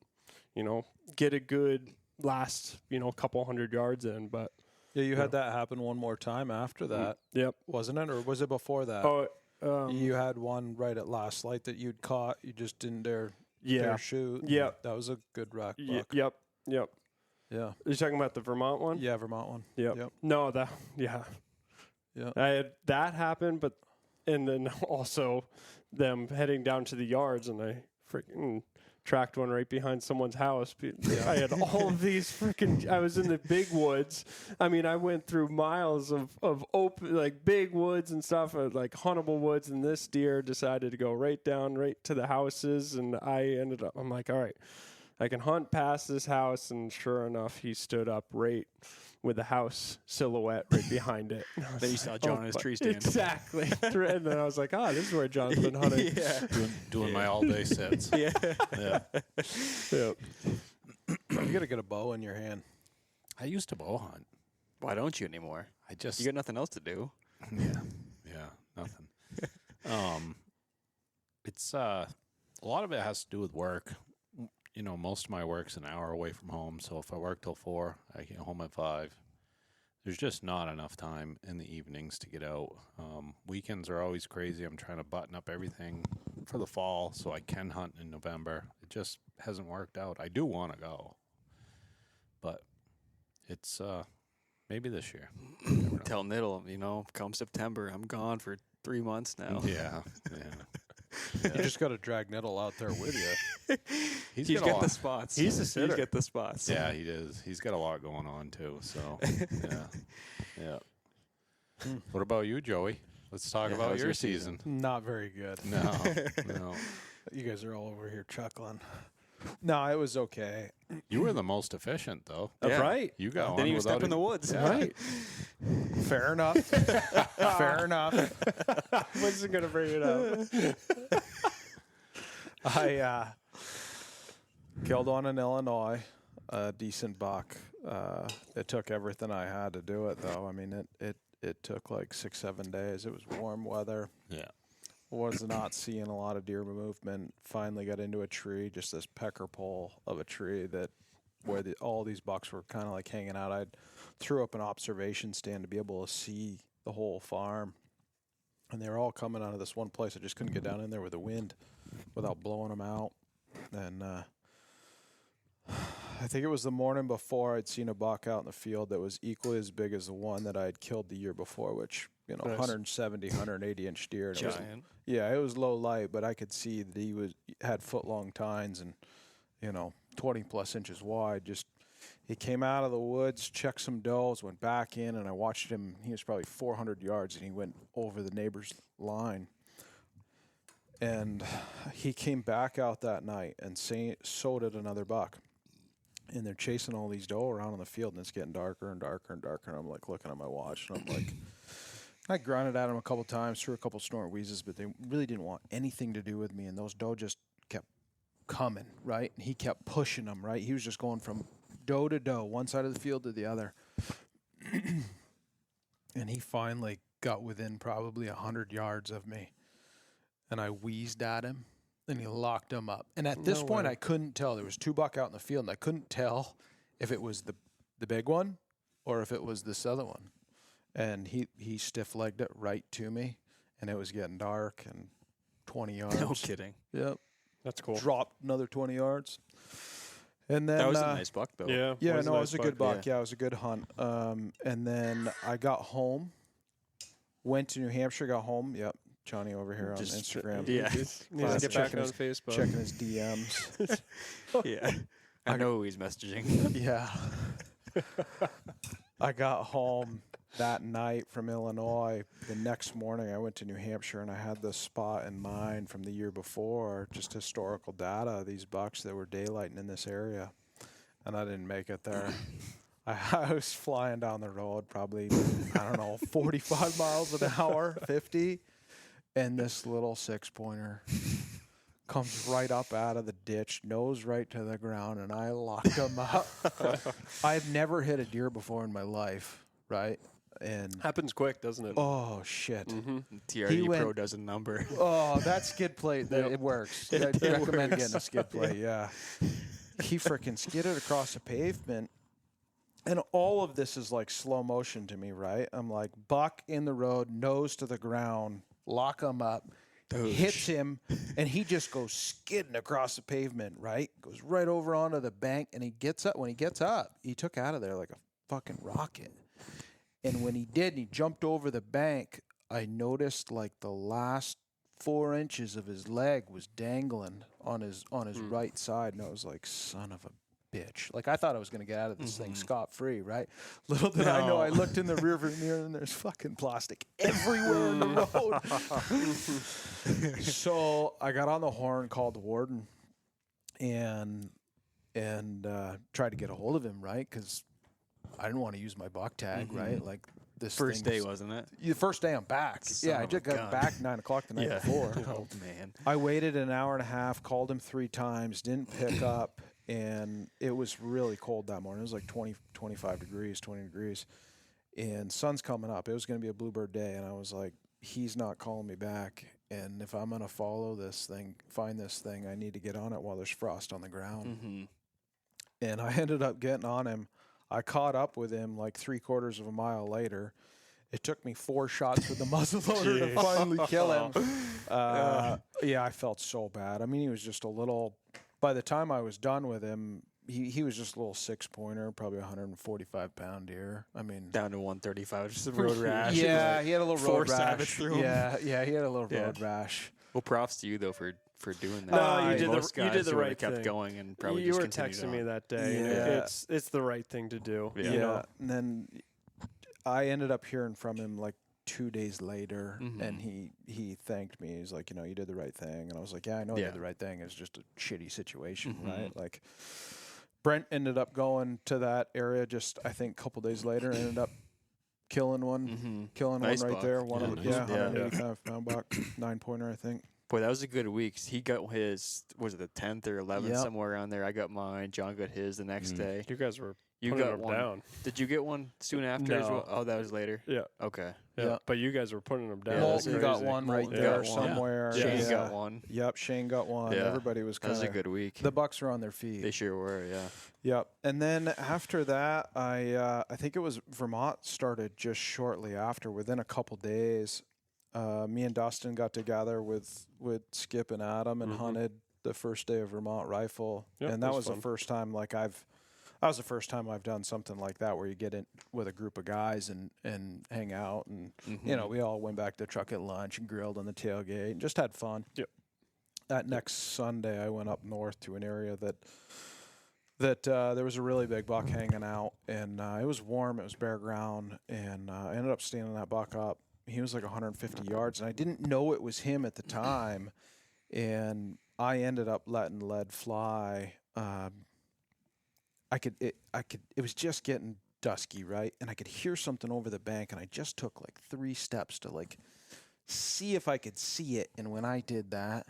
get a good last, couple hundred yards in. But Yeah, you had that happen one more time after that, yep. wasn't it? Or was it before that? Oh, You had one right at last light that you'd caught. You just didn't dare shoot. Yeah. That was a good rack buck. Yep. Yeah. You're talking about the Vermont one? Yeah, Vermont one. Yep. No, yeah. I had that happen, and then also them heading down to the yards, and I freaking tracked one right behind someone's house. I had all of these I was in the big woods. I mean, I went through miles of open, like big woods and stuff, like huntable woods, and this deer decided to go right to the houses, and I'm like, all right, I can hunt past this house, and sure enough, he stood up right with the house silhouette right behind it. Then you saw John in his tree stand. Exactly. And then I was like, this is where John's been hunting. Doing my all-day sets. Yeah. You got to get a bow in your hand. I used to bow hunt. Why don't you anymore? You got nothing else to do. Yeah, nothing. It's a lot of it has to do with work. Most of my work's an hour away from home, so if I work till 4, I get home at 5. There's just not enough time in the evenings to get out. Weekends are always crazy. I'm trying to button up everything for the fall so I can hunt in November. It just hasn't worked out. I do want to go, but it's maybe this year. Tell Niddle, come September, I'm gone for 3 months now. Yeah. You just got to drag Nettle out there with you. He's got the spots. He's a sitter. He's got the spots. Yeah, he does. He's got a lot going on too. So, yeah. What about you, Joey? Let's talk about your season. Not very good. No. You guys are all over here chuckling. No, it was okay. You were the most efficient, though. That's right. You got Then on you step in the woods. Yeah. Right. Fair enough. Fair enough. Wasn't going to bring it up. I killed one in Illinois, a decent buck. It took everything I had to do it, though. I mean, it took like 6-7 days. It was warm weather. Yeah. Was not seeing a lot of deer movement. Finally got into a tree, just this pecker pole of a tree where all these bucks were kind of like hanging out. I threw up an observation stand to be able to see the whole farm. And they were all coming out of this one place. I just couldn't get down in there with the wind without blowing them out. And I think it was the morning before I'd seen a buck out in the field that was equally as big as the one that I had killed the year before, which, Nice. 170, 180 inch deer. And Giant. it was low light, but I could see that he had foot long tines and, 20 plus inches wide. He came out of the woods, checked some does, went back in, and I watched him. He was probably 400 yards, and he went over the neighbor's line. And he came back out that night, and so did another buck. And they're chasing all these doe around in the field, and it's getting darker and darker and darker. And I'm like looking at my watch, and I'm like, I grunted at him a couple times, threw a couple snort wheezes, but they really didn't want anything to do with me. And those doe just kept coming, right? And he kept pushing them, right? He was just going from doe to doe, one side of the field to the other. And he finally got within probably 100 yards of me. And I wheezed at him, and he locked him up. And at this point, I couldn't tell. There was 2 buck out in the field, and I couldn't tell if it was the big one or if it was this other one. And he stiff-legged it right to me, and it was getting dark and 20 yards. No kidding. Yep. That's cool. Dropped another 20 yards. And then That was a nice buck, though. Yeah. yeah, was no, it was a good buck. yeah. Yeah, it was a good hunt. And then I got home, went to New Hampshire, got home. Yep, Johnny over here on Instagram. Yeah. Needs to get back on Facebook. Checking his DMs. Yeah. I know who he's messaging. Yeah. I got home that night from Illinois. The next morning I went to New Hampshire, and I had this spot in mind from the year before, just historical data, these bucks that were daylighting in this area. And I didn't make it there. I was flying down the road probably, 45 miles an hour, 50. And this little 6-pointer comes right up out of the ditch, nose right to the ground, and I locked him up. I've never hit a deer before in my life, right? and Happens quick, doesn't it? oh shit. TRD went- Pro does a number. Oh, that skid plate, it works. I recommend works. getting a skid plate, yeah. He freaking skidded across the pavement. And all of this is like slow motion to me, right? I'm like, buck in the road, nose to the ground, lock him up, hits him, and he just goes skidding across the pavement, right? Goes right over onto the bank, and he gets up. When he gets up, he took out of there like a fucking rocket. And when he did, and he jumped over the bank, I noticed like the last 4 inches of his leg was dangling on his right side, and I was like, son of a bitch. Like, I thought I was going to get out of this thing scot-free, right? Little did I know, I looked in the rearview mirror and there's fucking plastic everywhere in the road. So I got on the horn, called the warden, and tried to get a hold of him, right? Because I didn't want to use my buck tag, right? Like, this First day, wasn't it? the first day I'm back. Son I of just a got gun. back 9 o'clock the night before. Oh, man. I waited an hour and a half, called him 3 times, didn't pick up, and it was really cold that morning. It was like 20 degrees, and sun's coming up. It was going to be a bluebird day, and I was like, he's not calling me back, and if I'm going to follow this thing, find this thing, I need to get on it while there's frost on the ground. And I ended up getting on him. I caught up with him like 3/4 of a mile later. It took me 4 shots with the muzzleloader to finally kill him. Yeah, I felt so bad. I mean, he was just a little. By the time I was done with him, he was just a little 6-pointer, probably 145-pound deer. I mean, Down to 135, just a road rash. yeah, he had a little road Force Savage rash. through him. Yeah, he had a little road rash. Well, props to you, though, for doing that. No, you did Most the guys right kept thing. going and probably You just were continued texting on. me that day. and Yeah. It's the right thing to do. Yeah. You know? And then I ended up hearing from him like 2 days later, and he thanked me. He's like, you did the right thing. And I was like, yeah, I know I did the right thing. It's just a shitty situation, right? Like, Brent ended up going to that area just, I think, a couple days later, ended up killing one, Nice one right buck. there. One of nice yeah, buck. 185-pound buck, 9-pointer, I think. Boy, that was a good week. He got his, was it the 10th or 11th, Yep. somewhere around there. I got mine. John got his the next day. You guys were You putting got them one. down. Did you get one soon after as No. well? Oh, that was later? Yeah. Okay. Yeah. Yeah. But you guys were putting them down. Yeah, that's Molten got crazy. one right Molten there got one. somewhere. Yeah. Shane Yeah. got one. Yep, Shane got one. Yeah. Everybody was That was kind a of. good week. The Bucks were on their feet. They sure were, yeah. Yep. And then after that, I think it was Vermont started just shortly after, within a couple days. Me and Dustin got together with Skip and Adam and hunted the first day of Vermont Rifle, Yep, and that it was was the first time I've done something like that where you get in with a group of guys and hang out, and we all went back to the truck at lunch and grilled on the tailgate and just had fun. Yep. That next Sunday, I went up north to an area that there was a really big buck hanging out, and it was warm, it was bare ground, and I ended up standing that buck up. He was like 150 yards, and I didn't know it was him at the time, and I ended up letting lead fly. It was just getting dusky, right? And I could hear something over the bank, and I just took like 3 steps to like see if I could see it. And when I did that,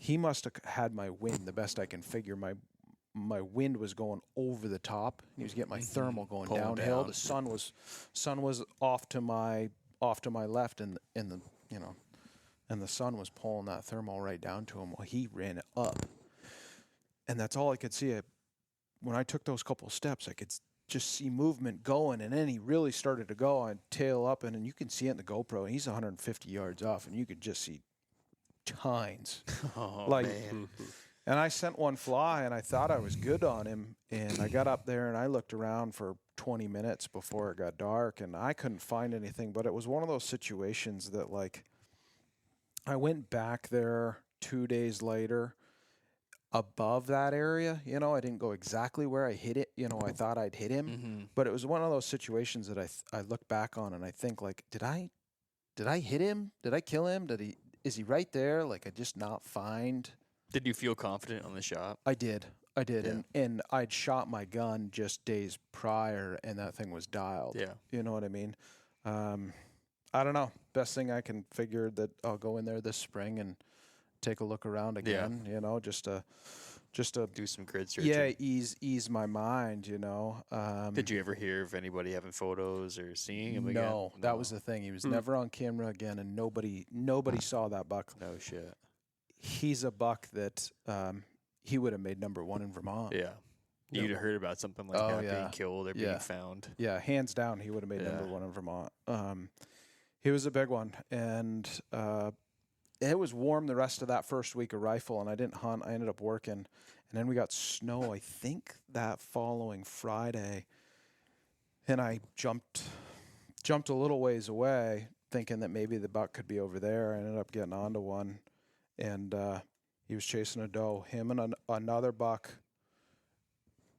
he must have had my wind the best I can figure. My wind was going over the top. He was getting my thermal going Pulling downhill. down. The sun was off to my left, and the sun was pulling that thermal right down to him while he ran it up. And that's all I could see. When I took those couple steps, I could just see movement going, and then he really started to go. I'd tail up, and you can see it in the GoPro. And he's 150 yards off, and you could just see tines. Oh, like, man. And I sent one fly, and I thought I was good on him. And I got up there, and I looked around for 20 minutes before it got dark, and I couldn't find anything. But it was one of those situations that, like, I went back there 2 days later above that area. I didn't go exactly where I hit it. I thought I'd hit him. But it was one of those situations that I look back on, and I think, like, did I hit him? Did I kill him? Is he right there? Like, I just not find... Did you feel confident on the shot? I did. Yeah. And I'd shot my gun just days prior, and that thing was dialed. Yeah. You know what I mean? I don't know. Best thing I can figure that I'll go in there this spring and take a look around again, just just to Do some grid searching. yeah ease my mind, you know. Did you ever hear of anybody having photos or seeing him again? No, that was the thing. He was never on camera again, and nobody saw that buck. No shit. He's a buck that he would have made number 1 in Vermont. Yeah. You'd have heard about something like that being killed or being found. Yeah, hands down, he would have made number 1 in Vermont. He was a big one, and it was warm the rest of that first week of rifle, and I didn't hunt. I ended up working, and then we got snow, I think, that following Friday, and I jumped a little ways away, thinking that maybe the buck could be over there. I ended up getting onto one, and he was chasing a doe. Him and another buck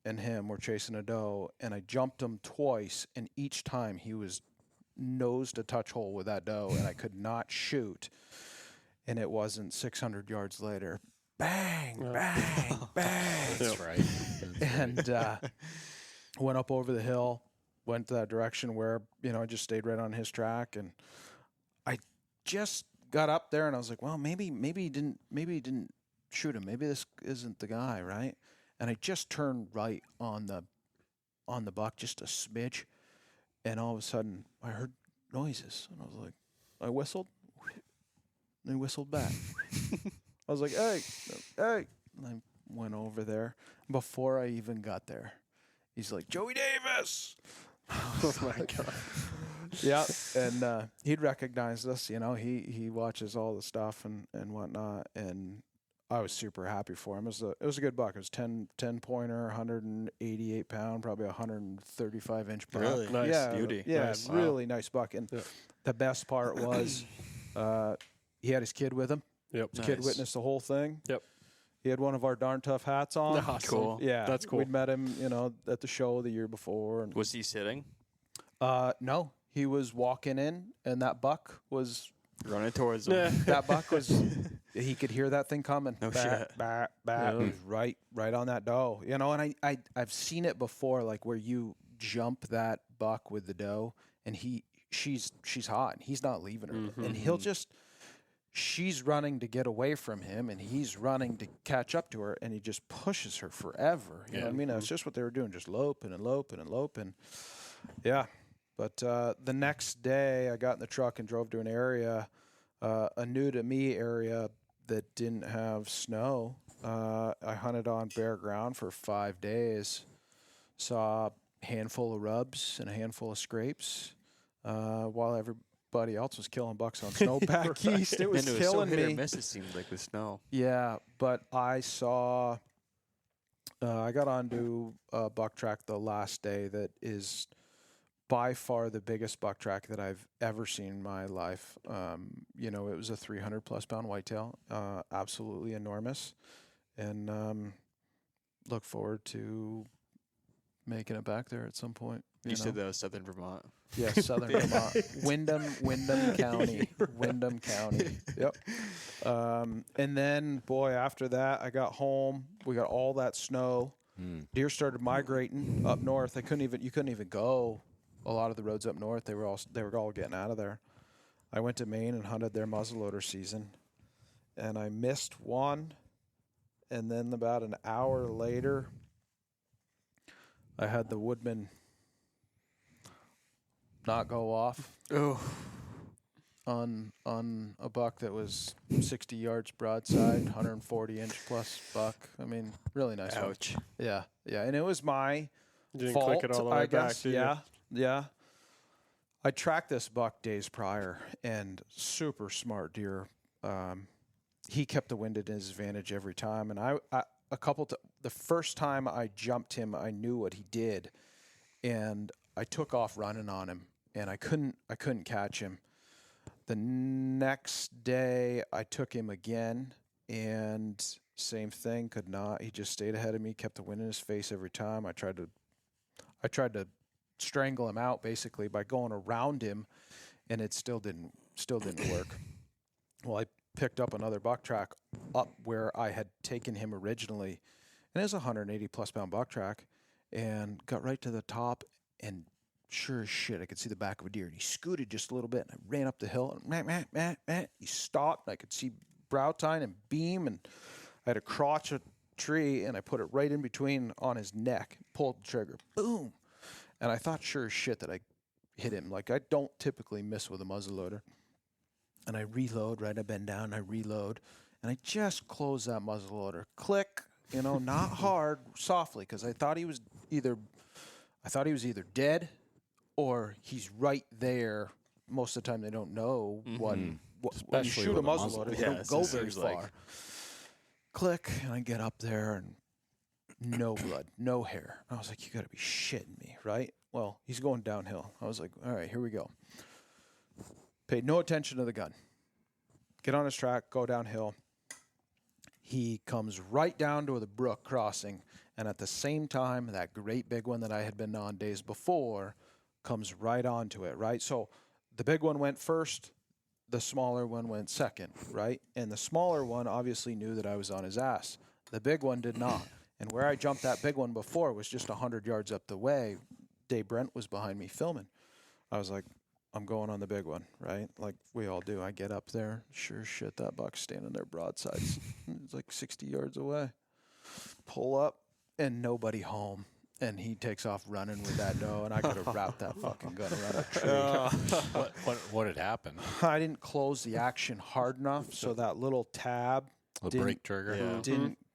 and him were chasing a doe, and I jumped him twice, and each time he was nose to touch hole with that doe, and I could not shoot. And it wasn't 600 yards later, bang, bang, bang. That's right. And went up over the hill, went to that direction where, you know, I just stayed right on his track, and I just got up there, and I was like, well, maybe he didn't shoot him. Maybe this isn't the guy, right? And I just turned right on the buck, just a smidge, and all of a sudden I heard noises, and I was like, I whistled, and he whistled back. I was like, hey, and I went over there. Before I even got there, he's like, Joey Davis. Oh my God. Yeah, and he'd recognized us, you know. He watches all the stuff and whatnot, and I was super happy for him. It was a good buck. It was 10 pointer, 188 pound, probably 135 inch buck. Really? Nice. Yeah, Beauty. Yeah, Nice. really nice buck. And the best part was he had his kid with him. Yep. His kid witnessed the whole thing. Yep. He had one of our darn tough hats on. Awesome. Cool. Yeah, That's cool. We'd met him, you know, at the show the year before. And Was he sitting? no, he was walking in, and that buck was. Running towards him. Yeah. That buck was, he could hear that thing coming. No Bah, shit. bah, bah. He was right on that doe. You know, and I've seen it before, like where you jump that buck with the doe, and she's hot, and he's not leaving her, and he'll just, she's running to get away from him, and he's running to catch up to her, and he just pushes her forever. You know what I mean? That's just what they were doing, just loping and loping and loping. Yeah. But the next day, I got in the truck and drove to an area, a new-to-me area that didn't have snow. I hunted on bare ground for 5 days, saw a handful of rubs and a handful of scrapes, while everybody else was killing bucks on snow back east. It was And it was killing so hit me. or miss, it seemed like, with snow. Yeah, but I saw, I got onto a buck track the last day that is by far the biggest buck track that I've ever seen in my life. You know, it was a 300 plus pound whitetail, absolutely enormous, and look forward to making it back there at some point. You said that was Southern Vermont. Yeah, Southern Vermont, Wyndham County, Wyndham County. Yep. And then, boy, after that, I got home. We got all that snow. Deer started migrating up north. You couldn't even go a lot of the roads up north. They were all getting out of there. I went to Maine and hunted their muzzleloader season, and I missed one. And then about an hour later, I had the Woodman not go off on a buck that was 60 yards broadside, 140 inch plus buck. I mean, really nice. Ouch. One. Yeah, and it was my Didn't fault, click it all the way I back, guess. did you? Yeah. I tracked this buck days prior, and super smart deer. He kept the wind at his advantage every time, and the first time I jumped him, I knew what he did, and I took off running on him, and I couldn't catch him. The next day, I took him again, and same thing, could not. He just stayed ahead of me, kept the wind in his face every time. I tried to strangle him out basically by going around him, and it still didn't work. Well, I picked up another buck track up where I had taken him originally, and it was a 180 plus pound buck track, and got right to the top, and sure as shit, I could see the back of a deer, and he scooted just a little bit, and I ran up the hill, and he stopped, and I could see brow tine and beam, and I had a crotch tree, and I put it right in between on his neck, pulled the trigger, boom. And I thought sure as shit that I hit him. Like, I don't typically miss with a muzzleloader. And I reload, right? I bend down, I reload, and I just close that muzzleloader. Click, you know, not hard, softly, because I thought he was either dead or he's right there. Most of the time, they don't know what when you Especially shoot a with a muzzleloader, they Yeah, don't go it very seems far. like. Click, and I get up there, and no blood, no hair. I was like, you got to be shitting me, right? Well, he's going downhill. I was like, all right, here we go. Paid no attention to the gun. Get on his track, go downhill. He comes right down to the brook crossing, and at the same time, that great big one that I had been on days before comes right onto it, right? So the big one went first, the smaller one went second, right? And the smaller one obviously knew that I was on his ass. The big one did not. And where I jumped that big one before was just 100 yards up the way. Dave Brent was behind me filming. I was like, I'm going on the big one, right? Like we all do. I get up there. Sure as shit, that buck's standing there broadsides. It's like 60 yards away. Pull up, and nobody home. And he takes off running with that doe, and I could have wrapped that fucking gun around a tree. What had happened? I didn't close the action hard enough, so that little tab The brake trigger. Yeah.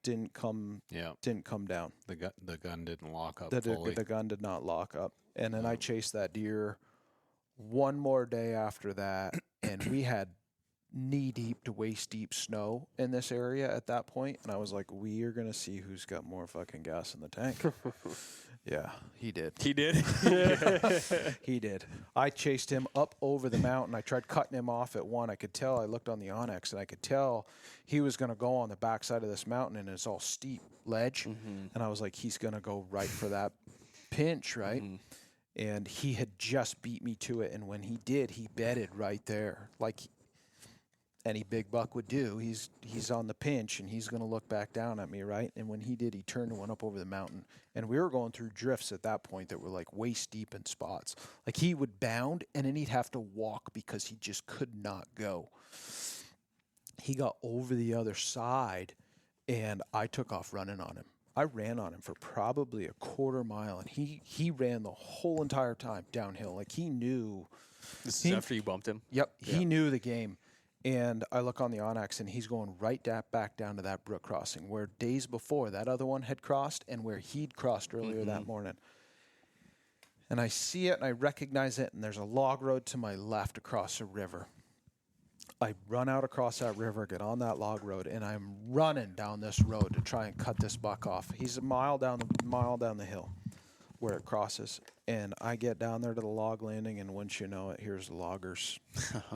didn't come down. The gun didn't lock up The fully. gun did not lock up. And then I chased that deer one more day after that, and we had knee-deep to waist-deep snow in this area at that point, and I was like, we are going to see who's got more fucking gas in the tank. Yeah, he did. He did. He did. I chased him up over the mountain. I tried cutting him off at one. I could tell. I looked on the Onyx, and I could tell he was going to go on the backside of this mountain, and it's all steep ledge. And I was like, he's going to go right for that pinch, right? And he had just beat me to it, and when he did, he bedded right there, like any big buck would do. He's on the pinch, and he's going to look back down at me, right? And when he did, he turned and went up over the mountain. And we were going through drifts at that point that were like waist deep in spots. Like he would bound, and then he'd have to walk because he just could not go. He got over the other side, and I took off running on him. I ran on him for probably a quarter mile, and he ran the whole entire time downhill. Like he knew. This is after you bumped him? Yep, he knew the game. And I look on the Onyx, and he's going right back down to that brook crossing where days before that other one had crossed and where he'd crossed earlier that morning. And I see it, and I recognize it, and there's a log road to my left across a river. I run out across that river, get on that log road, and I'm running down this road to try and cut this buck off. He's a mile down the hill where it crosses, and I get down there to the log landing, and once you know it, here's the loggers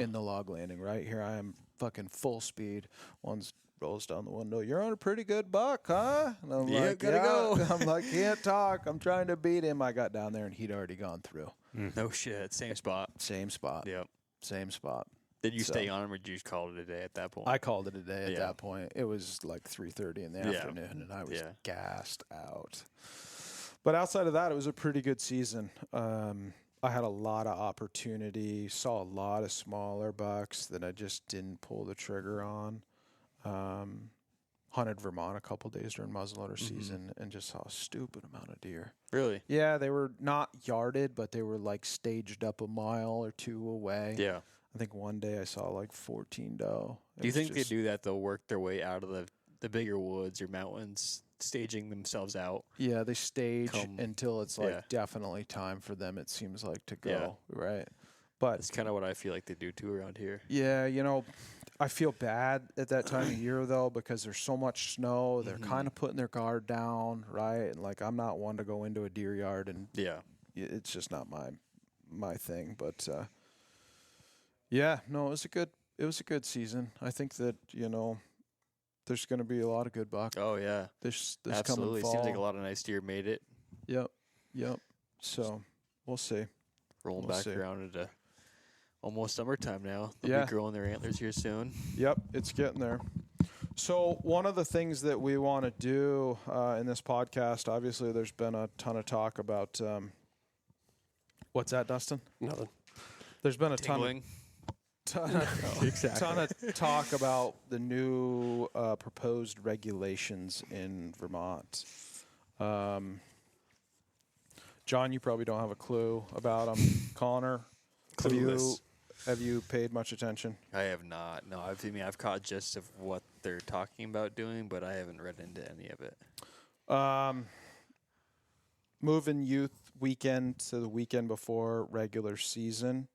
in the log landing. Right here, I am fucking full speed. One rolls down the window. You're on a pretty good buck, huh? And I'm like, gotta go. I'm like, can't talk. I'm trying to beat him. I got down there, and he'd already gone through. No shit. Same spot. Same spot. Yep. Same spot. Did you So- stay on him, or did you just call it a day at that point? I called it a day at Yeah. that point. It was like 3:30 in the Yeah. afternoon, and I was Yeah. gassed out. But outside of that, it was a pretty good season. I had a lot of opportunity, saw a lot of smaller bucks that I just didn't pull the trigger on. Hunted Vermont a couple days during muzzleloader season and just saw a stupid amount of deer. Really? Yeah, they were not yarded, but they were like staged up a mile or two away. Yeah. I think one day I saw like 14 doe. Do you think they do that? They'll work their way out of the bigger woods or mountains, staging themselves out. Yeah, they stage Come- until it's like yeah. definitely time for them, it seems like, to go, Yeah. right? But That's kind of what I feel like they do too around here. yeah, you know, I feel bad at that time of year though because there's so much snow. They're kind of putting their guard down, right? And like I'm not one to go into a deer yard, and Yeah. it's just not my thing. But yeah, no, it was a good season. I think that there's going to be a lot of good buck Oh yeah. this Absolutely. coming fall. Seems like a lot of nice deer made it. Yep. So we'll see. Rolling We'll back see. around into almost summertime now. They'll Yeah. be growing their antlers here soon. Yep, it's getting there. So one of the things that we want to do in this podcast, obviously, there's been a ton of talk about what's that, Dustin? Nothing. There's been a Tingling. Exactly. ton of talk about the new proposed regulations in Vermont. John, you probably don't have a clue about them. Connor, Clueless. have you paid much attention? I have not. No, I've caught gist of what they're talking about doing, but I haven't read into any of it. Moving youth weekend to the weekend before regular season.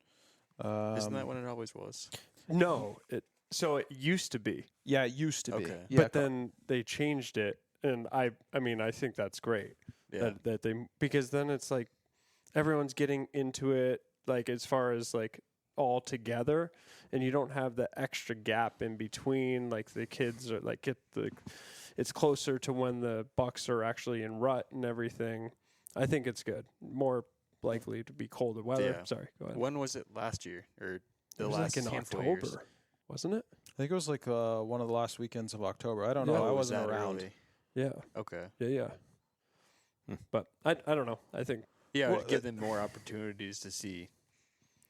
Isn't that what it always was? No, so it used to be, Yeah, it used to be. Okay. Yeah, but then they changed it, and I mean, I think that's great. Yeah. That they, because then it's like everyone's getting into it, like as far as like all together, and you don't have the extra gap in between. Like the kids are like it's closer to when the bucks are actually in rut and everything. I think it's good. More likely to be colder weather. Yeah. Sorry, go ahead. When was it last year or the It was last like in handful of October, years? wasn't it? I think it was like one of the last weekends of October. I don't Yeah. know. I Oh, was wasn't that around. early? Yeah, Okay. yeah. But I don't know. I think Yeah, it Well, would give them more opportunities to see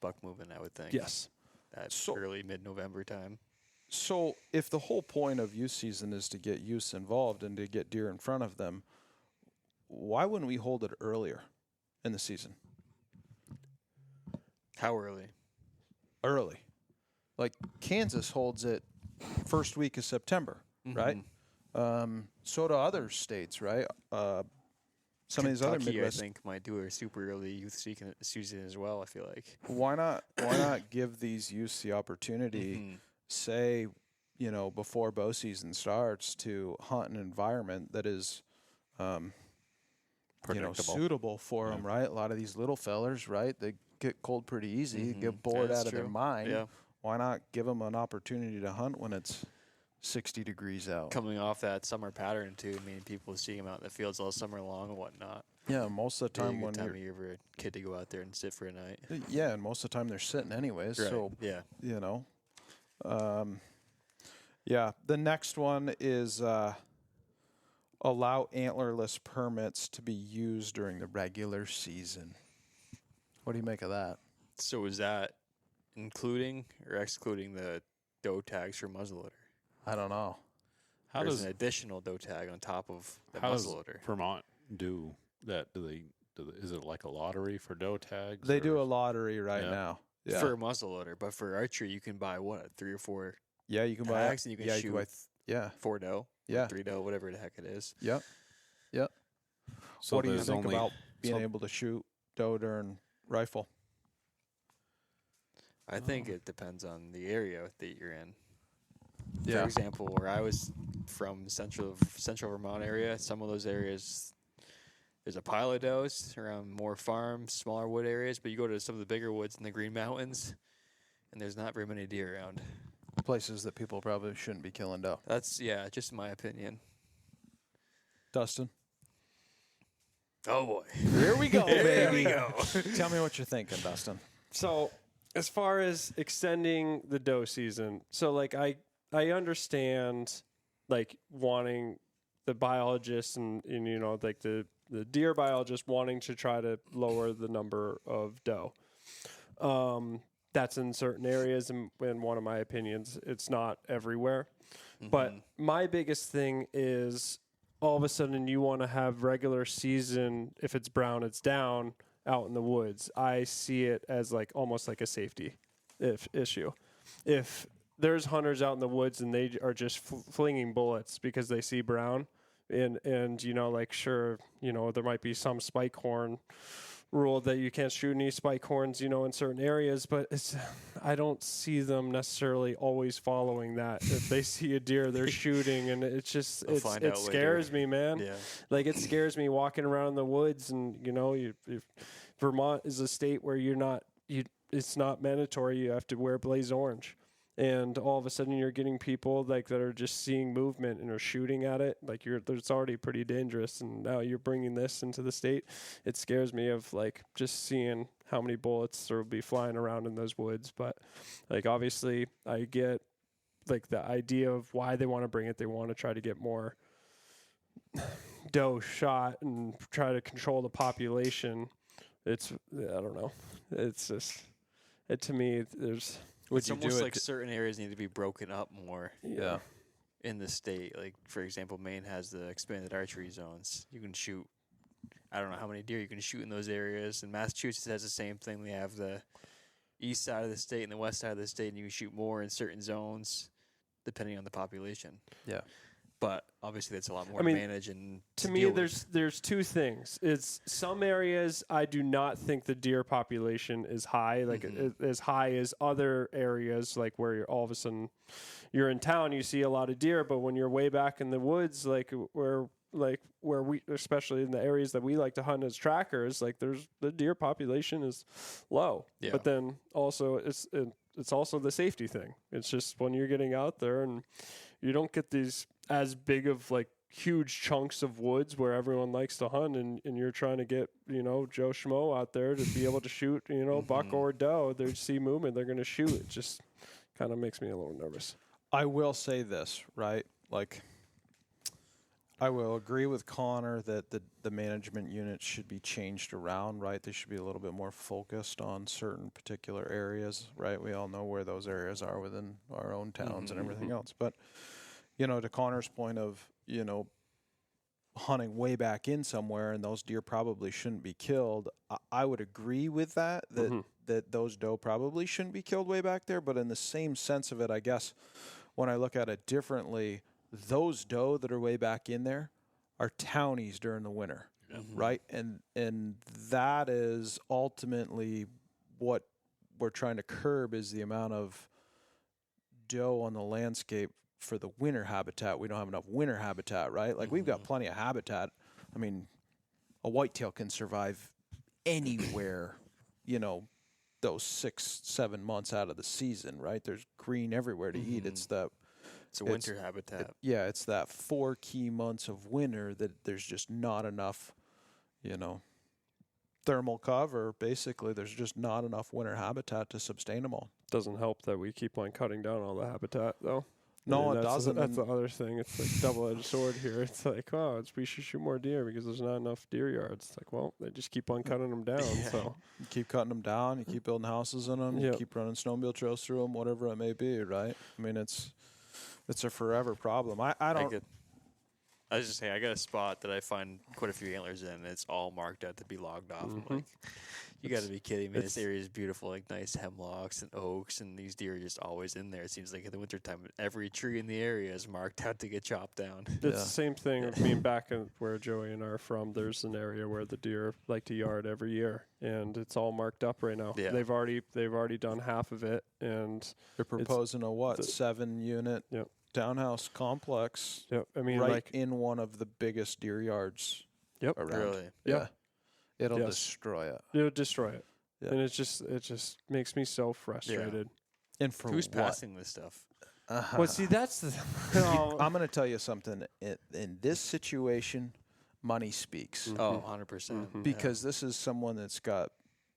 buck moving, I would think. yes. That So- early mid-November time. So if the whole point of youth season is to get youths involved and to get deer in front of them, why wouldn't we hold it earlier in the season? How early? Early. Like Kansas holds it first week of September, right? So do other states, right? Some of these other Kentucky, Midwest. I think, might do a super early youth season as well, I feel like. Why not give these youths the opportunity, say, before bow season starts, to hunt an environment that is Predictable. suitable for them, right? A lot of these little fellers, right? They get cold pretty easy, get bored That's out of their true. mind. Yeah. Why not give them an opportunity to hunt when it's 60 degrees out? Coming off that summer pattern, too. I mean, people seeing them out in the fields all summer long and whatnot. Yeah, most of the Be a time good when time you're of year for a kid to go out there and sit for a night. yeah, and most of the time they're sitting anyways. Right. So Yeah. Yeah, the next one is allow antlerless permits to be used during the regular season. What do you make of that? So is that including or excluding the doe tags for muzzleloader? I don't know. How Or is does an additional doe tag on top of the how does muzzleloader? Vermont do that? Is it like a lottery for doe tags? They or- do a lottery right Yeah. now. Yeah, For a muzzleloader, but for archery, you can buy what, 3 or 4 yeah, you can buy. tags, and you can yeah, shoot you can buy. 4 doe, Yeah. 3 doe, whatever the heck it is. Yep. Yep. So What do you there's think only- about being so- able to shoot doe during rifle? I think it depends on the area that you're in. Yeah. For example, where I was from, central Vermont area, some of those areas, there's a pile of does around more farms, smaller wood areas, but you go to some of the bigger woods in the Green Mountains, and there's not very many deer around. Places that people probably shouldn't be killing doe. That's, yeah, just my opinion. Dustin, Oh, boy. here we go, There baby. we go. Tell me what you're thinking, Dustin. So as far as extending the doe season, so like I understand like wanting the biologists and like the deer biologist wanting to try to lower the number of doe. That's in certain areas, and in one of my opinions, it's not everywhere. But my biggest thing is all of a sudden you want to have regular season. If it's brown, it's down out in the woods. I see it as like almost like a safety issue. If there's hunters out in the woods and they are just flinging bullets because they see brown, and like sure, there might be some spike horn rule that you can't shoot any spike horns, in certain areas, but I don't see them necessarily always following that. If they see a deer, they're shooting, and it's just find it out scares later. me, man. Yeah. Like it scares me walking around in the woods, and Vermont is a state where it's not mandatory. You have to wear blaze orange. And all of a sudden you're getting people like that are just seeing movement and are shooting at it. Like it's already pretty dangerous. And now you're bringing this into the state. It scares me of like just seeing how many bullets there will be flying around in those woods. But like, obviously I get like the idea of why they want to bring it. They want to try to get more doe shot and try to control the population. I don't know. It's just, to me, there's, Would It's you do almost it? like certain areas need to be broken up more Yeah. in the state. Like, for example, Maine has the expanded archery zones. You can shoot, I don't know how many deer you can shoot in those areas. And Massachusetts has the same thing. They have the east side of the state and the west side of the state, and you can shoot more in certain zones depending on the population. Yeah. But obviously, that's a lot more I mean, to manage and To to me, deal with. there's two things. It's some areas I do not think the deer population is high, like as high as other areas, like where you're all of a sudden you're in town, you see a lot of deer, but when you're way back in the woods, like where we, especially in the areas that we like to hunt as trackers, like there's the deer population is low. Yeah. But then also it's also the safety thing. It's just when you're getting out there and you don't get these as big of like huge chunks of woods where everyone likes to hunt, and you're trying to get, Joe Schmo out there to be able to shoot, buck or doe. They see movement, they're going to shoot. It just kind of makes me a little nervous. I will say this, right? Like, I will agree with Connor that the management units should be changed around, right? They should be a little bit more focused on certain particular areas, right? We all know where those areas are within our own towns and everything else. But, to Connor's point of, hunting way back in somewhere and those deer probably shouldn't be killed, I would agree with that those doe probably shouldn't be killed way back there. But in the same sense of it, I guess, when I look at it differently, those doe that are way back in there are townies during the winter, right? And that is ultimately what we're trying to curb, is the amount of doe on the landscape for the winter habitat. We don't have enough winter habitat, right? Like, we've got plenty of habitat. I mean, a whitetail can survive anywhere, those 6-7 months out of the season, right? There's green everywhere to eat. It's a winter habitat. It's that 4 key months of winter that there's just not enough, thermal cover. Basically, there's just not enough winter habitat to sustain them all. Doesn't help that we keep on cutting down all the habitat, though. No, it that's doesn't. That's the other thing. It's like double-edged sword here. It's like, we should shoot more deer because there's not enough deer yards. It's like, well, they just keep on cutting them down. So You keep cutting them down. You keep building houses in them. You keep running snowmobile trails through them, whatever it may be, right? I mean, it's a forever problem. I was just saying, I got a spot that I find quite a few antlers in, and it's all marked out to be logged off. I'm like, you got to be kidding me. This area is beautiful, like nice hemlocks and oaks, and these deer are just always in there. It seems like in the wintertime, every tree in the area is marked out to get chopped down. It's the same thing of being back in where Joey and I are from. There's an area where the deer like to yard every year, and it's all marked up right now. Yeah. They've already done half of it, and they're proposing a 7-unit townhouse complex. Yep. I mean, right in one of the biggest deer yards. Yep. Around. Really? Yeah. It'll Yes. destroy it. It'll destroy it. Yeah. And it just makes me so frustrated. And for Who's what? passing this stuff? Well, see, that's the. I'm going to tell you something. In this situation, money speaks. Oh, 100%. Because this is someone that's got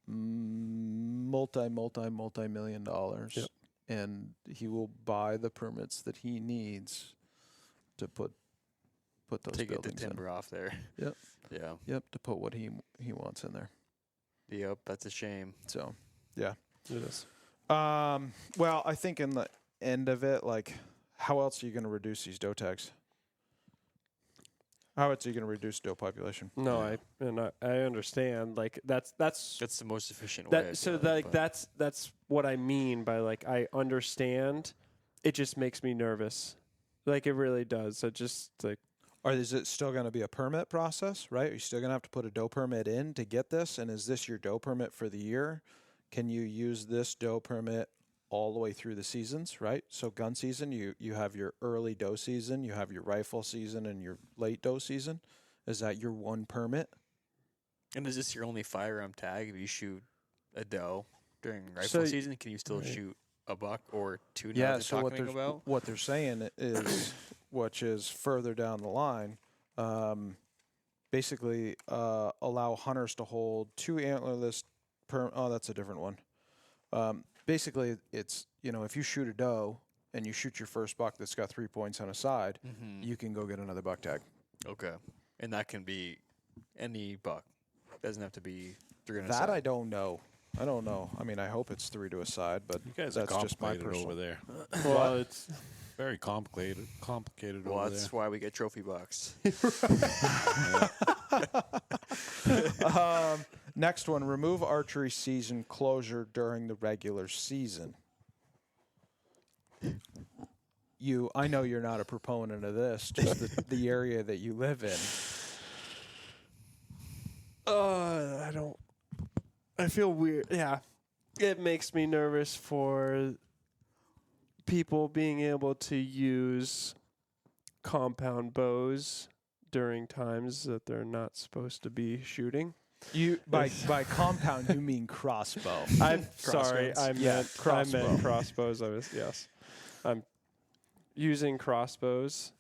multi-million dollars. Yep. And he will buy the permits that he needs to put those to get the buildings timber off there. Yep. Yeah. Yep, to put what he wants in there. Yep, that's a shame. So, yeah. It is. Well, I think in the end of it, like, how else are you going to reduce these doe tags? How else are you going to reduce doe population? No, I understand. Like that's the most efficient way. That's what I mean by, like, I understand. It just makes me nervous. Like, it really does. It just, like. Or is it still going to be a permit process, right? Are you still going to have to put a doe permit in to get this? And is this your doe permit for the year? Can you use this doe permit all the way through the seasons, right? So gun season, you have your early doe season, you have your rifle season, and your late doe season. Is that your one permit? And is this your only firearm tag? If you shoot a doe during rifle season, can you still shoot a buck or two? Yeah, so what they're saying is, which is further down the line, basically allow hunters to hold 2 antlerless that's a different one. Basically, it's, if you shoot a doe and you shoot your first buck that's got 3 points on a side, you can go get another buck tag. Okay. And that can be any buck. Doesn't have to be 300. That I don't know. I don't know. I mean, I hope it's 3 to a side, but You guys that's are just my complicated personal. over there. Well, it's Very complicated Well, over that's there. why we get trophy bucks. Next one, remove archery season closure during the regular season. I know you're not a proponent of this, just the area that you live in. I feel weird. Yeah. It makes me nervous for people being able to use compound bows during times that they're not supposed to be shooting. You by compound you mean crossbow. I'm sorry. I meant crossbow. crossbows. I'm using crossbows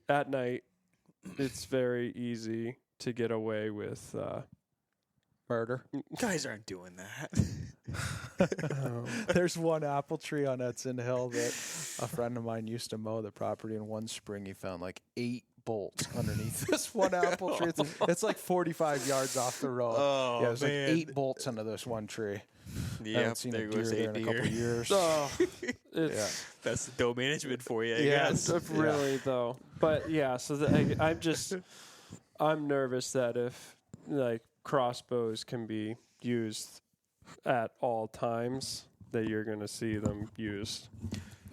at night. It's very easy to get away with Murder. Guys aren't doing that. There's one apple tree on Edson Hill that a friend of mine used to mow the property, and one spring he found like 8 bolts underneath this one apple tree. It's like 45 yards off the road. Oh, yeah, there's man. like 8 bolts under this one tree. I Yeah, haven't seen a deer there in a couple years. Oh, it's That's the dough management for you, I Yeah. guess. really though. But yeah, so I'm nervous that if like crossbows can be used at all times, that you're going to see them used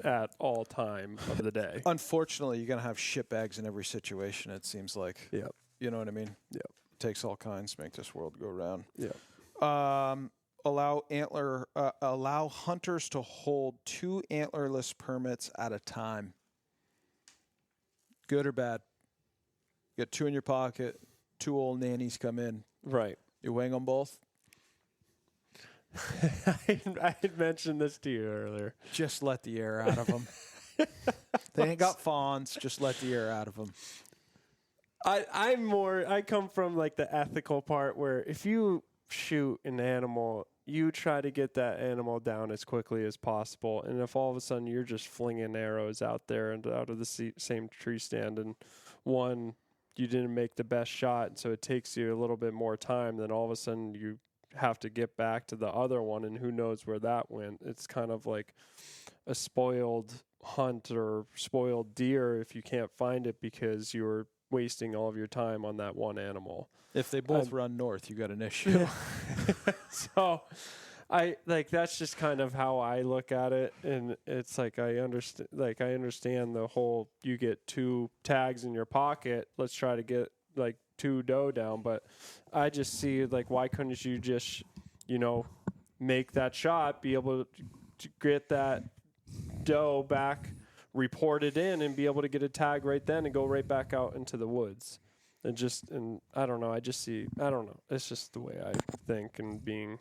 at all time of the day. Unfortunately, you're going to have shit bags in every situation, it seems like. Yep. You know what I mean? Yep. It takes all kinds to make this world go round. Yeah. Allow hunters to hold 2 antlerless permits at a time. Good or bad? You got 2 in your pocket, 2 old nannies come in. Right. You wing them both? I had mentioned this to you earlier. Just let the air out of them. They ain't got fawns. Just let the air out of them. I come from like the ethical part where if you shoot an animal, you try to get that animal down as quickly as possible. And if all of a sudden you're just flinging arrows out there and out of the same tree stand, and one, you didn't make the best shot, so it takes you a little bit more time, then all of a sudden you have to get back to the other one, and who knows where that went. It's kind of like a spoiled hunt or spoiled deer if you can't find it because you're wasting all of your time on that one animal. If they both run north, you got an issue. So that's just kind of how I look at it, and it's like I understand the whole you get 2 tags in your pocket, let's try to get like 2 doe down, but I just see like why couldn't you just make that shot, be able to get that doe back reported in and be able to get a tag right then and go right back out into the woods. And I don't know, it's just the way I think, and being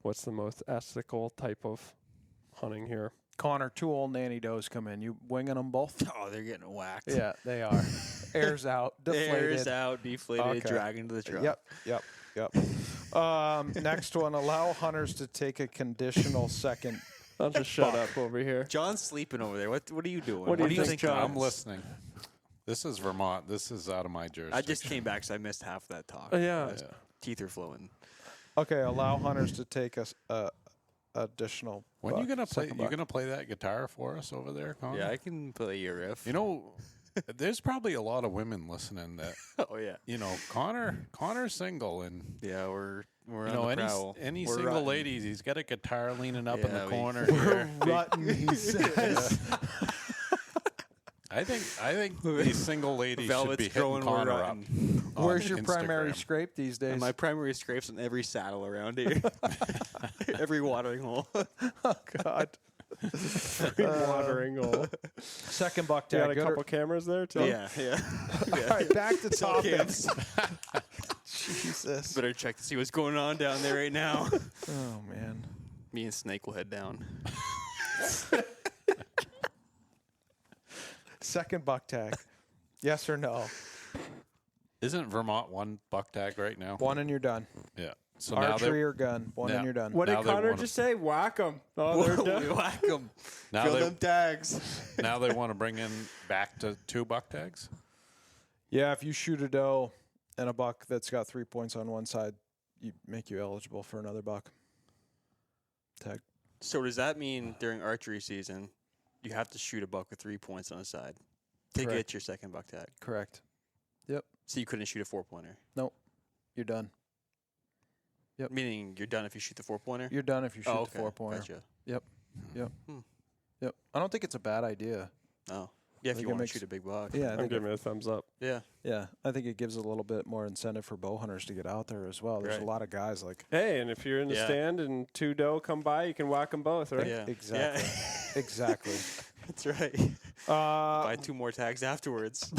what's the most ethical type of hunting here. Connor, 2 old nanny does come in. You winging them both? Oh, they're getting whacked. Yeah, they are. Air's out, deflated. Air's out, deflated, Okay. dragging to the truck. Yep. Next one, allow hunters to take a conditional second. I'll just shut up over here. John's sleeping over there. What are you doing? What do you think, John? I'm listening. This is Vermont. This is out of my jurisdiction. I just came back, so I missed half of that talk. Yeah. Teeth are flowing. Okay, allow hunters to take a additional. When you gonna play? second You buck. gonna play that guitar for us over there, Connor? Yeah, I can play your riff. You know, there's probably a lot of women listening that Oh yeah. Connor's single, and Yeah, we're on any the prowl. any We're single rutting. ladies, he's got a guitar leaning up in Yeah, the we- corner. We're here. rutting, he says. I think these single ladies should Velvet's be hitting growing. We're Connor up. rutting. on Where's your primary Instagram. scrape these days? And my primary scrapes on every saddle around here. Every watering hole. Oh God. Watering hole. Second buck You tag. got a good or- couple cameras there too? Yeah. All right, back to Still topics. camps. Jesus. Better check to see what's going on down there right now. Oh man. Me and Snake will head down. Second buck tag. Yes or no? Isn't Vermont 1 buck tag right now? 1 and you're done. Yeah. So Archery or gun. 1 Yeah. and you're done. What Now did they Connor wanna- just say? Whack 'em. Oh, they're done. Whack them. now Fill they them tags. now they want to bring in back to 2 buck tags. Yeah, if you shoot a doe and a buck that's got 3 points on one side, make you eligible for another buck tag. So does that mean during archery season, you have to shoot a buck with 3 points on the side to Correct. get your second buck tag? Correct. So you couldn't shoot a 4-pointer? You're done. Yep. Meaning you're done if you shoot the 4-pointer? You're done if you shoot Oh, the 4-pointer. Gotcha. Yep. I don't think it's a bad idea. Oh. Yeah, if think you it want to makes- shoot a big buck. Yeah, I I'm think giving it a thumbs up. Yeah. I think it gives a little bit more incentive for bow hunters to get out there as well. There's a Right. lot of guys like Hey, and if you're in the Yeah. stand and 2 doe come by, you can whack them both, right? Yeah. exactly, Yeah. exactly. That's right. Buy 2 more tags afterwards.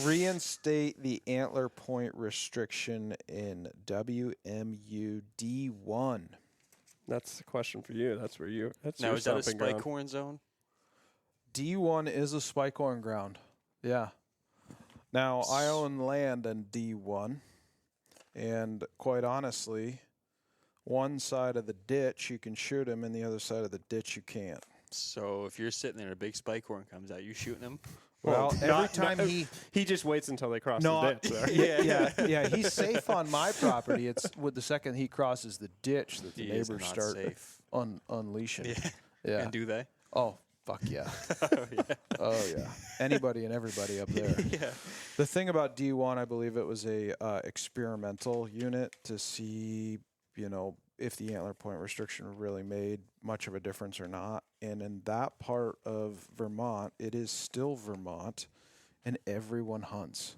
Reinstate the antler point restriction in WMU D1. That's the question for you. That's where you. That's Now, your is that a stomping spike ground. horn zone? D1 is a spike horn ground. Yeah. Now, I own land in D1, and quite honestly, one side of the ditch you can shoot him, and the other side of the ditch you can't. So if you're sitting there and a big spike horn comes out, you shooting him? Well, every not- time not- he He just waits until they cross No, the ditch. There. yeah, he's safe on my property. It's with the second he crosses the ditch that the He is neighbors not start safe. unleashing. Yeah. Yeah. And do they? Oh, fuck yeah. Oh, yeah. Oh yeah. Anybody and everybody up there. Yeah. The thing about D1, I believe it was a experimental unit to see, if the antler point restriction really made much of a difference or not. And in that part of Vermont, it is still Vermont, and everyone hunts.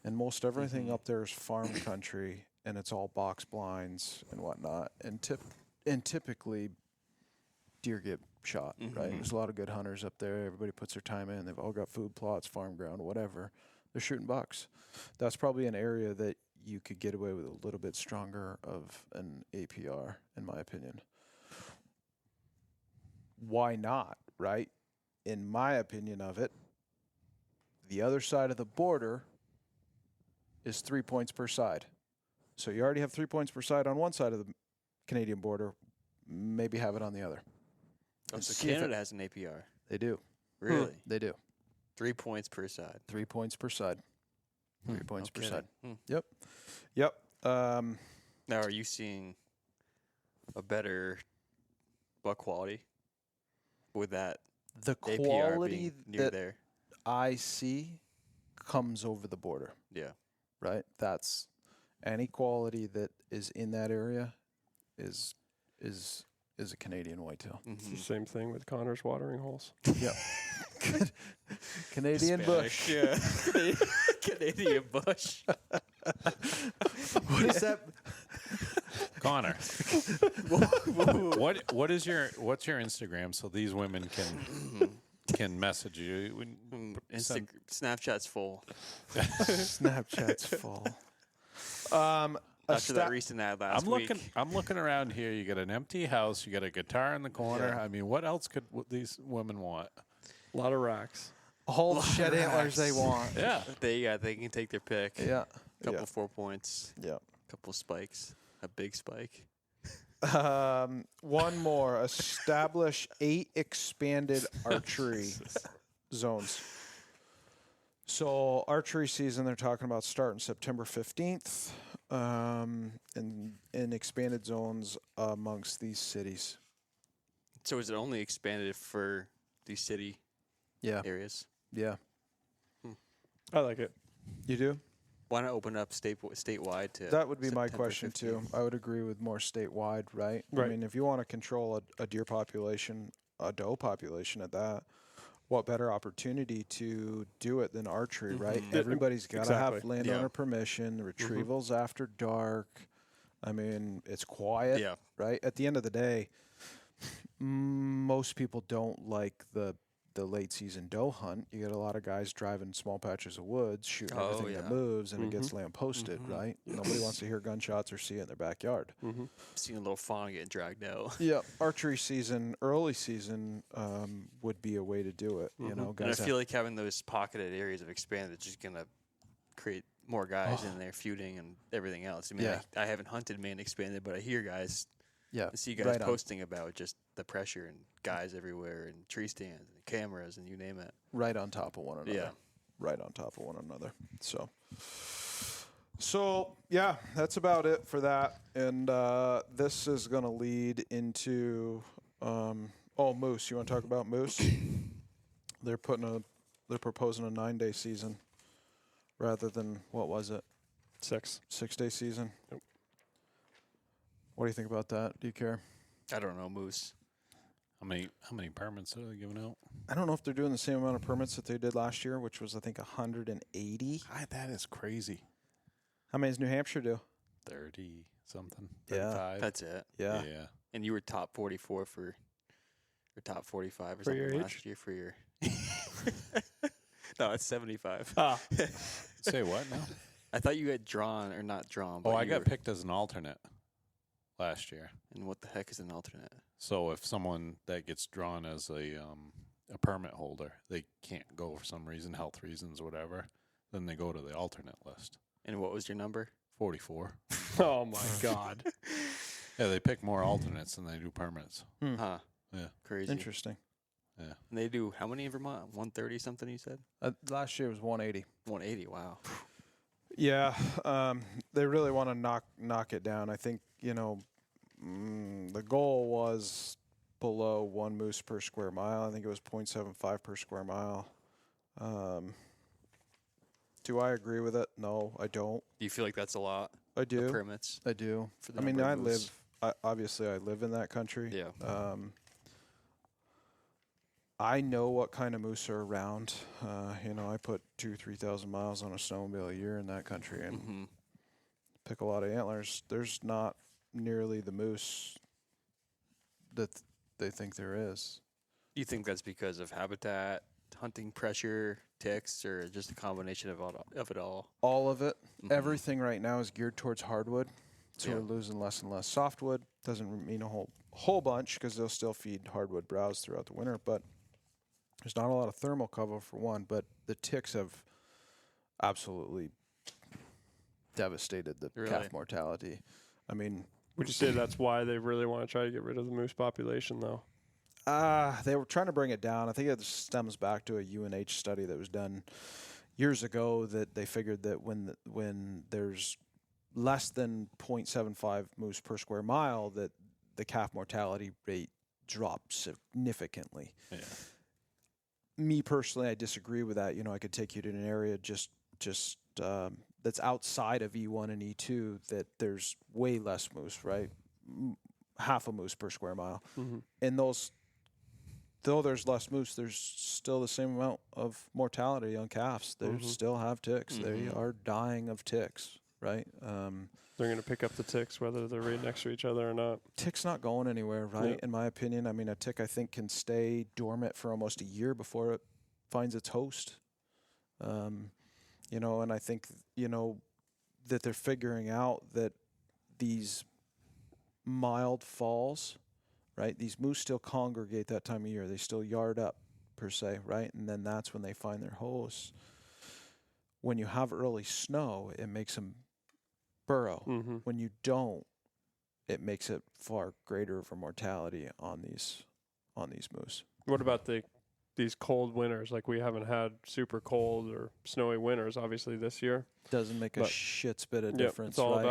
And most everything up there is farm country, and it's all box blinds and whatnot. And typically, deer get shot, right? There's a lot of good hunters up there. Everybody puts their time in. They've all got food plots, farm ground, whatever. They're shooting bucks. That's probably an area that you could get away with a little bit stronger of an APR, in my opinion. Why not, right? In my opinion of it, the other side of the border is 3 points per side. So you already have 3 points per side on one side of the Canadian border. Maybe have it on the other. Oh, And so see if Canada has an APR. They do. Really? They do. 3 points per side. 3 points per side. 3 points No per side. kidding. Yep. Now, are you seeing a better buck quality with that The APR quality being near that there? I see comes over the border, Yeah. right? That's any quality that is in that area is a Canadian whitetail. It's the same thing with Connor's watering holes. Yep. Canadian bush. Yeah. Canadian bush. What is that? Connor, what's your Instagram so these women can message you? Send- Snapchat's full. Snapchat's full. After that recent ad last week. I'm looking around here. You got an empty house. You got a guitar in the corner. Yeah. I mean, what else could these women want? A lot of racks. All the shed antlers they want. Yeah. They can take their pick. Yeah. Couple 4 points. Yeah. Couple spikes. A big spike. One more. Establish 8 expanded archery zones. So archery season, they're talking about starting September 15th, in expanded zones amongst these cities. So is it only expanded for these city Yeah. areas? Yeah. I like it. You do? Why not open up statewide to? That would be my September question 15th? too. I would agree with more statewide, right? I Right. mean, if you want to control a deer population, a doe population at that, what better opportunity to do it than archery, right? Yeah, Everybody's got to have exactly. landowner Yeah. permission. Retrievals after dark. I mean, it's quiet, Yeah. right? At the end of the day, most people don't like the late season doe hunt. You get a lot of guys driving small patches of woods, shooting Oh, everything that yeah. moves, and it gets lampposted, right? Nobody wants to hear gunshots or see it in their backyard. Seeing a little fawn getting dragged out. Yeah, archery season, early season would be a way to do it. You know, And I guys. feel like having those pocketed areas of expanded is just gonna create more guys in there feuding and everything else. I mean, Yeah. I haven't hunted main expanded, but I hear guys, yeah, I see guys right on. posting about just the pressure and guys everywhere and tree stands and cameras and you name it. Right on top of one another. Yeah. Right on top of one another. So, So, yeah, that's about it for that. And this is going to lead into moose. You want to talk about moose? They're proposing a 9-day season rather than, what was it? 6-day season. Yep. What do you think about that? Do you care? I don't know, moose. How many permits are they giving out? I don't know if they're doing the same amount of permits that they did last year, which was, I think, 180. That is crazy. How many does New Hampshire do? 30 something. Yeah. 35. That's it. Yeah. And you were top 44 or top 45 or For something your age? last year for your. No, it's 75. Say what now? I thought you had drawn or not drawn. But I you got were- picked as an alternate last year. And what the heck is an alternate? So if someone that gets drawn as a permit holder, they can't go for some reason, health reasons, whatever, then they go to the alternate list. And what was your number? 44. Oh my God. Yeah, they pick more alternates than they do permits. Huh. Yeah. Crazy. Interesting. Yeah. And they do how many in Vermont? 130 something you said? Last year was 180. 180. Wow. Yeah, they really want to knock it down. I think, the goal was below 1 moose per square mile. I think it was 0.75 per square mile. Do I agree with it? No, I don't. Do you feel like that's a lot? I do. Of permits. I do. For the I mean, number I of moose? obviously I live in that country. Yeah. I know what kind of moose are around. I put 2,000-3,000 miles on a snowmobile a year in that country and pick a lot of antlers. There's not nearly the moose that they think there is. Do you think that's because of habitat, hunting pressure, ticks, or just a combination of it all? All of it. Everything right now is geared towards hardwood, so Yeah. we're losing less and less softwood. Doesn't mean a whole bunch because they'll still feed hardwood browse throughout the winter, but there's not a lot of thermal cover for one. But the ticks have absolutely devastated the Really? calf mortality. I mean, Would you say that's why they really want to try to get rid of the moose population, though? they were trying to bring it down. I think it stems back to a UNH study that was done years ago that they figured that when there's less than 0.75 moose per square mile, that the calf mortality rate drops significantly. Yeah. Me personally, I disagree with that. I could take you to an area just that's outside of E1 and E2 that there's way less moose, right? Half a moose per square mile. And though there's less moose, there's still the same amount of mortality on calves. They still have ticks. They are dying of ticks, right? They're going to pick up the ticks whether they're right next to each other or not. Tick's not going anywhere, right? Yeah. In my opinion. I mean, a tick, I think, can stay dormant for almost a year before it finds its host. And I think, that they're figuring out that these mild falls, right? These moose still congregate that time of year. They still yard up, per se, right? And then that's when they find their hosts. When you have early snow, it makes them burrow. When you don't, it makes it far greater of a mortality on these moose. What about these cold winters? Like, we haven't had super cold or snowy winters, obviously, this year. Doesn't make a But- shit's bit of difference, It's all right?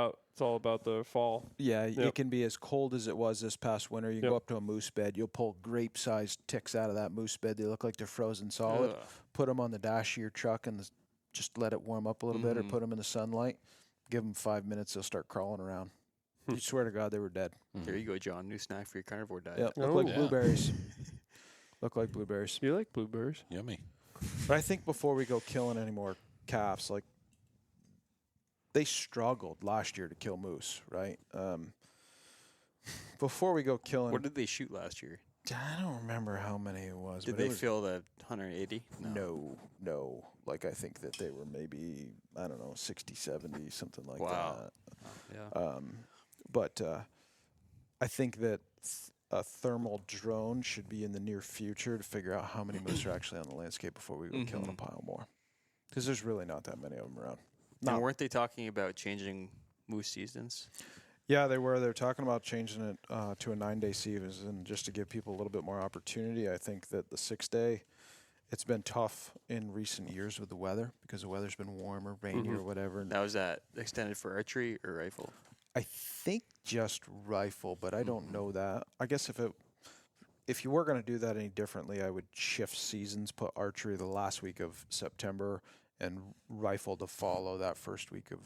about the fall. Yeah, Yep. it can be as cold as it was this past winter. You Yep. go up to a moose bed, you'll pull grape-sized ticks out of that moose bed. They look like they're frozen solid. Ugh. Put them on the dash of your truck and just let it warm up a little bit, or put them in the sunlight. Give them 5 minutes, they'll start crawling around. You swear to God, they were dead. There you go, John. New snack for your carnivore diet. Yeah, look Oh. like Yeah. blueberries. Look like blueberries. You like blueberries? Yummy. But I think before we go killing any more calves, like, they struggled last year to kill moose, right? Before we go killing, What did they shoot last year? I don't remember how many it was. Did but it they was, fill the 180? No. Like, I think that they were maybe, I don't know, 60, 70, something like Wow. that. Yeah. But I think that a thermal drone should be in the near future to figure out how many moose are actually on the landscape before we go killing a pile more. Because there's really not that many of them around. And weren't they talking about changing moose seasons? Yeah, they were. They're talking about changing it to a 9-day season just to give people a little bit more opportunity. I think that the 6-day it's been tough in recent years with the weather because the weather's been warmer, rainy, or whatever. Now, is that extended for archery or rifle? I think just rifle, but I don't know that. I guess if you were going to do that any differently, I would shift seasons, put archery the last week of September and rifle to follow that first week of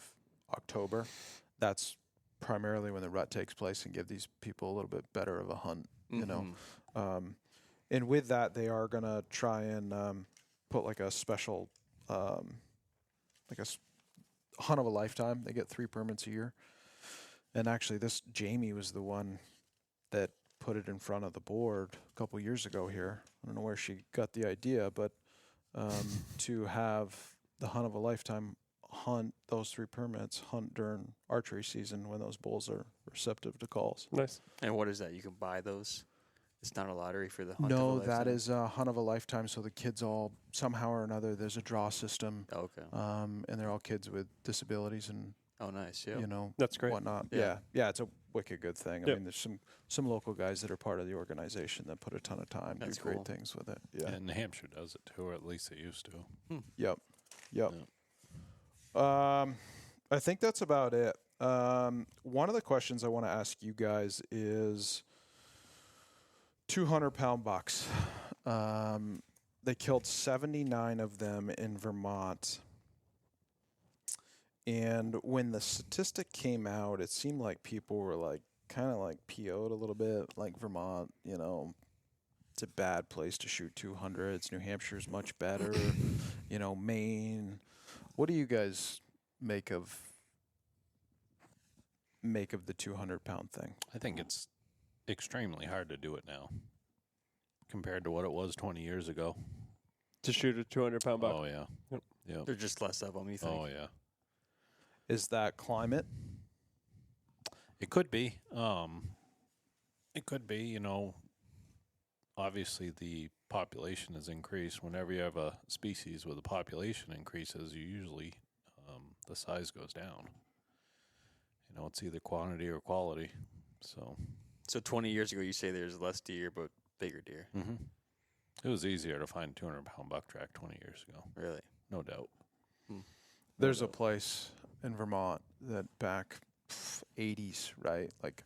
October. That's primarily when the rut takes place and give these people a little bit better of a hunt, you know. And with that, they are going to try and put like a special, like a hunt of a lifetime. They get 3 permits a year. And actually, Jamie was the one that put it in front of the board a couple years ago here. I don't know where she got the idea, but to have the hunt of a lifetime hunt those 3 permits, hunt during archery season when those bulls are receptive to calls. Nice. And what is that? You can buy those? It's not a lottery for the hunt of a No, lifetime? that is a hunt of a lifetime. So the kids all, somehow or another, there's a draw system. Oh, okay. And they're all kids with disabilities and, Oh, nice. Yeah. you know, That's great. whatnot. Yeah. Yeah, it's a wicked good thing. I Yep. mean, there's some local guys that are part of the organization that put a ton of time, That's do great cool. things with it. Yeah. And New Hampshire does it too, or at least they used to. Yep. I think that's about it. One of the questions I want to ask you guys is 200-pound bucks. They killed 79 of them in Vermont. And when the statistic came out, it seemed like people were like kind of like PO'd a little bit, like Vermont, you know, it's a bad place to shoot 200s. New Hampshire's much better, you know, Maine. What do you guys make of the 200-pound thing? I think it's extremely hard to do it now compared to what it was 20 years ago. To shoot a 200-pound buck. Oh, yeah. Yep. Yep. There's just less of them, you think? Oh, yeah. Is that climate? It could be. It could be, you know, obviously the population has increased. Whenever you have a species where the population increases, you usually the size goes down. You know, it's either quantity or quality. So 20 years ago, you say there's less deer, but bigger deer. it was easier to find a 200-pound buck track 20 years ago. Really? No doubt. There's a place in Vermont that back 80s, right? Like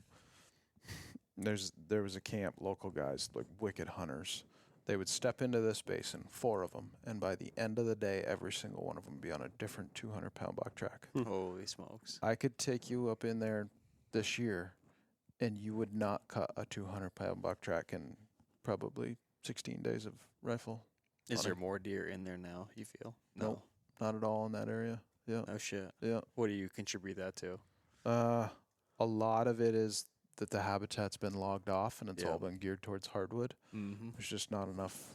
there was a camp, local guys, like wicked hunters. They would step into this basin, 4 of them, and by the end of the day, every single one of them would be on a different 200-pound buck track. Holy smokes. I could take you up in there this year, and you would not cut a 200-pound buck track in probably 16 days of rifle. Is there more deer in there now, you feel? Nope. Not at all in that area. Yeah. No shit. Yeah. What do you contribute that to? A lot of it is that the habitat's been logged off and it's Yeah. all been geared towards hardwood. Mm-hmm. There's just not enough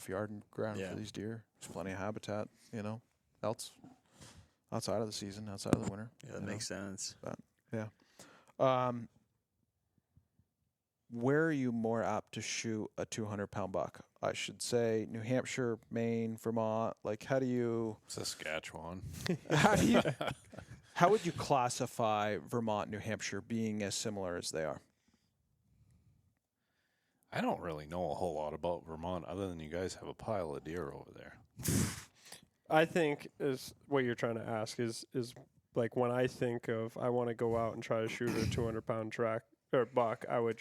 yard and ground Yeah. for these deer. There's plenty of habitat, you know, outside of the season, outside of the winter. Yeah, that you makes sense. know. Where are you more apt to shoot a 200-pound buck? I should say New Hampshire, Maine, Vermont. Like, how would you classify Vermont, New Hampshire being as similar as they are? I don't really know a whole lot about Vermont other than you guys have a pile of deer over there. I think is what you're trying to ask is like when I think of I want to go out and try to shoot a 200-pound track or buck, I would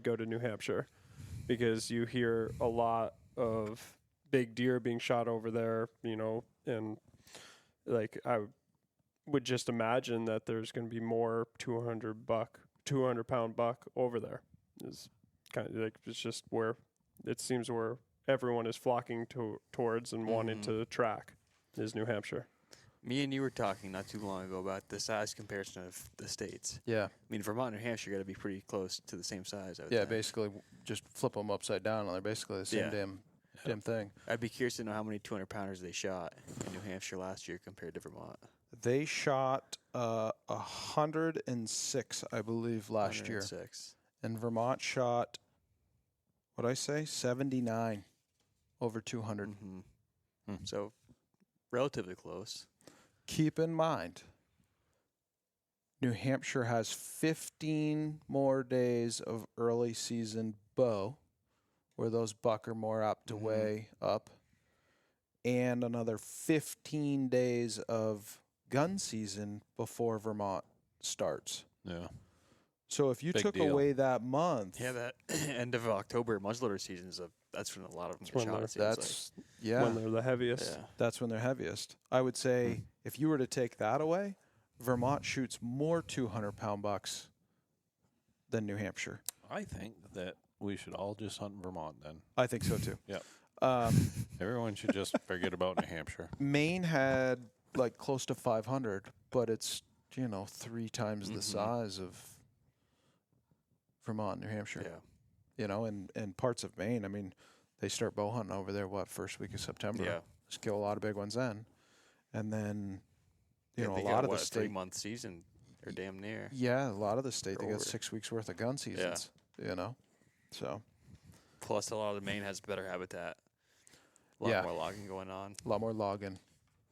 go to New Hampshire because you hear a lot of big deer being shot over there, you know, and like I would just imagine that there's going to be more 200-pound buck over there. Is kind of like it's just where it seems where everyone is flocking towards and wanting to track is New Hampshire. Me and you were talking not too long ago about the size comparison of the states. Yeah. I mean, Vermont and New Hampshire got to be pretty close to the same size, I would Yeah, think. basically just flip them upside down and they're basically the same Yeah. damn thing. I'd be curious to know how many 200-pounders they shot in New Hampshire last year compared to Vermont. They shot 106, I believe, last year. 106. And Vermont shot, what'd I say, 79 over 200. Mm-hmm. So relatively close. Keep in mind, New Hampshire has 15 more days of early season bow, where those buck are more apt to weigh up and another 15 days of gun season before Vermont starts. Yeah. So if you Big took deal. away that month, Yeah, that end of October muzzleloader season's that's when a lot of them That's get when shot. they're- It seems that's when they're the heaviest. yeah. that's when they're heaviest. I would say if you were to take that away, Vermont shoots more 200-pound bucks than New Hampshire. I think that we should all just hunt in Vermont then. I think so too. Yep. Um, Everyone should just forget about New Hampshire. Maine had like close to 500, but it's 3 times the Mhm. size of Vermont, New Hampshire. Yeah. And parts of Maine. I mean, they start bow hunting over there. First week of September? Yeah. Just kill a lot of big ones then, and then Yeah, a they lot got, of the what, a state. 3-month season or damn near. Yeah, a lot of the state they got Over. 6 weeks worth of gun seasons. So Plus, a lot of the Maine has better habitat. A lot Yeah. more logging going on. a lot more logging.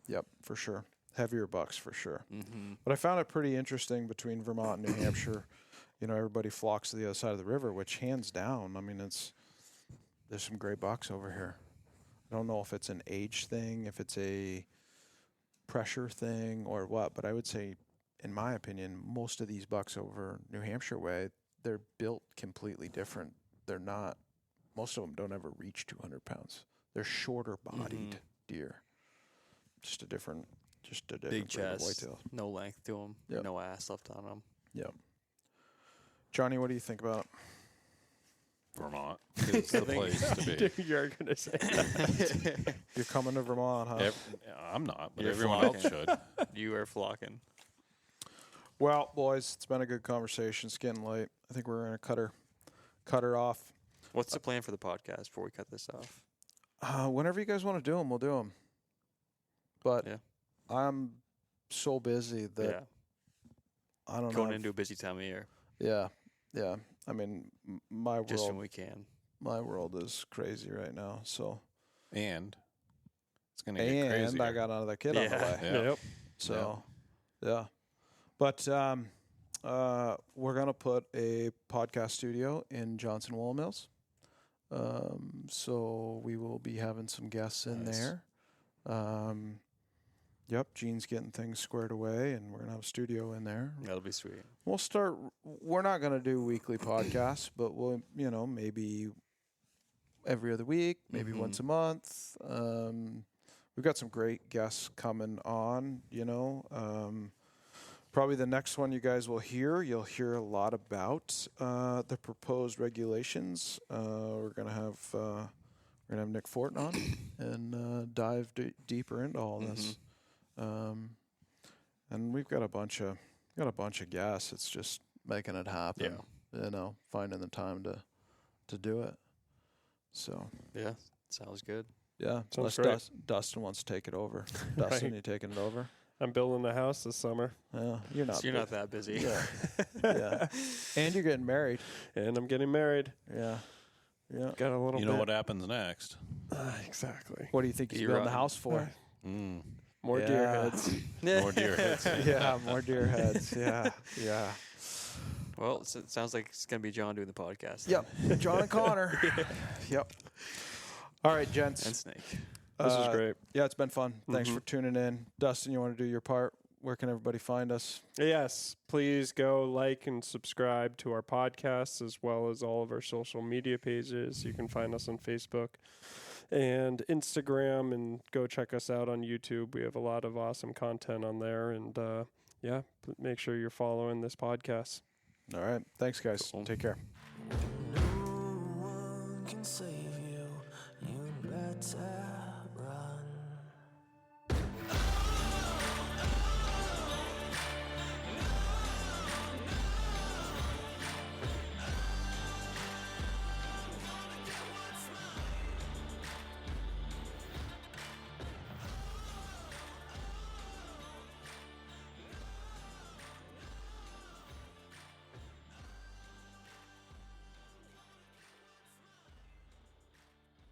Yep, for sure. Heavier bucks for sure. Mm-hmm. But I found it pretty interesting between Vermont and New Hampshire. Everybody flocks to the other side of the river, which hands down, I mean, there's some great bucks over here. I don't know if it's an age thing, if it's a pressure thing or what, but I would say, in my opinion, most of these bucks over New Hampshire way, they're built completely different. They're not, most of them don't ever reach 200 pounds. They're shorter bodied deer. Just a different Big breed of chest, whitetail. no length to them, Yep. no ass left on them. Yep. Johnny, what do you think about it? Vermont is the place to be. You're gonna say that. You're coming to Vermont, huh? I'm not, but You're everyone else flocking. should. You are flocking. Well, boys, it's been a good conversation. It's getting late. I think we're going to cut her off. What's the plan for the podcast before we cut this off? Whenever you guys want to do them, we'll do them. But Yeah. I'm so busy that Yeah. I don't Going know. into a busy time of year, Yeah. I mean, my just when world, we can. my world is crazy right now. So, And it's going to get and crazier. I got another kid on the Yeah. way. Yeah. Yep. So, yeah. But we're going to put a podcast studio in Johnson Wool Mills. So we will be having some guests in Nice. there. Yep, Gene's getting things squared away, and we're going to have a studio in there. That'll be sweet. We're not going to do weekly podcasts, but we'll, maybe every other week, maybe Mhm. once a month. We've got some great guests coming on, Probably the next one you guys will hear, you'll hear a lot about the proposed regulations. We're gonna have Nick Fortin on and dive deeper into all this. And we've got a bunch of guests. It's just making it happen. Finding the time to do it. So Yeah, sounds good. yeah, Sounds unless great. Dustin wants to take it over. Dustin, Right. you taking it over? I'm building a house this summer, Yeah, you're not. So you're not that busy. Yeah. Yeah. And you're getting married. and I'm getting married. Yeah. Yeah. Got a little. You know what happens next? Exactly. What do you think he's You're building the right. house for? Mm. More deer Yeah. heads. More deer heads. Yeah, more deer heads. Yeah. Yeah. Well, so it sounds like it's gonna be John doing the podcast. Yep. John and Connor. Yep. All right, gents. And Snake. This is great. Yeah, it's been fun. Thanks Mhm. for tuning in. Dustin, you want to do your part? Where can everybody find us? Yes, please go like and subscribe to our podcast as well as all of our social media pages. You can find us on Facebook and Instagram, and go check us out on YouTube. We have a lot of awesome content on there, and make sure you're following this podcast. All right. Thanks, guys. Cool. Take care. No one can save you. You better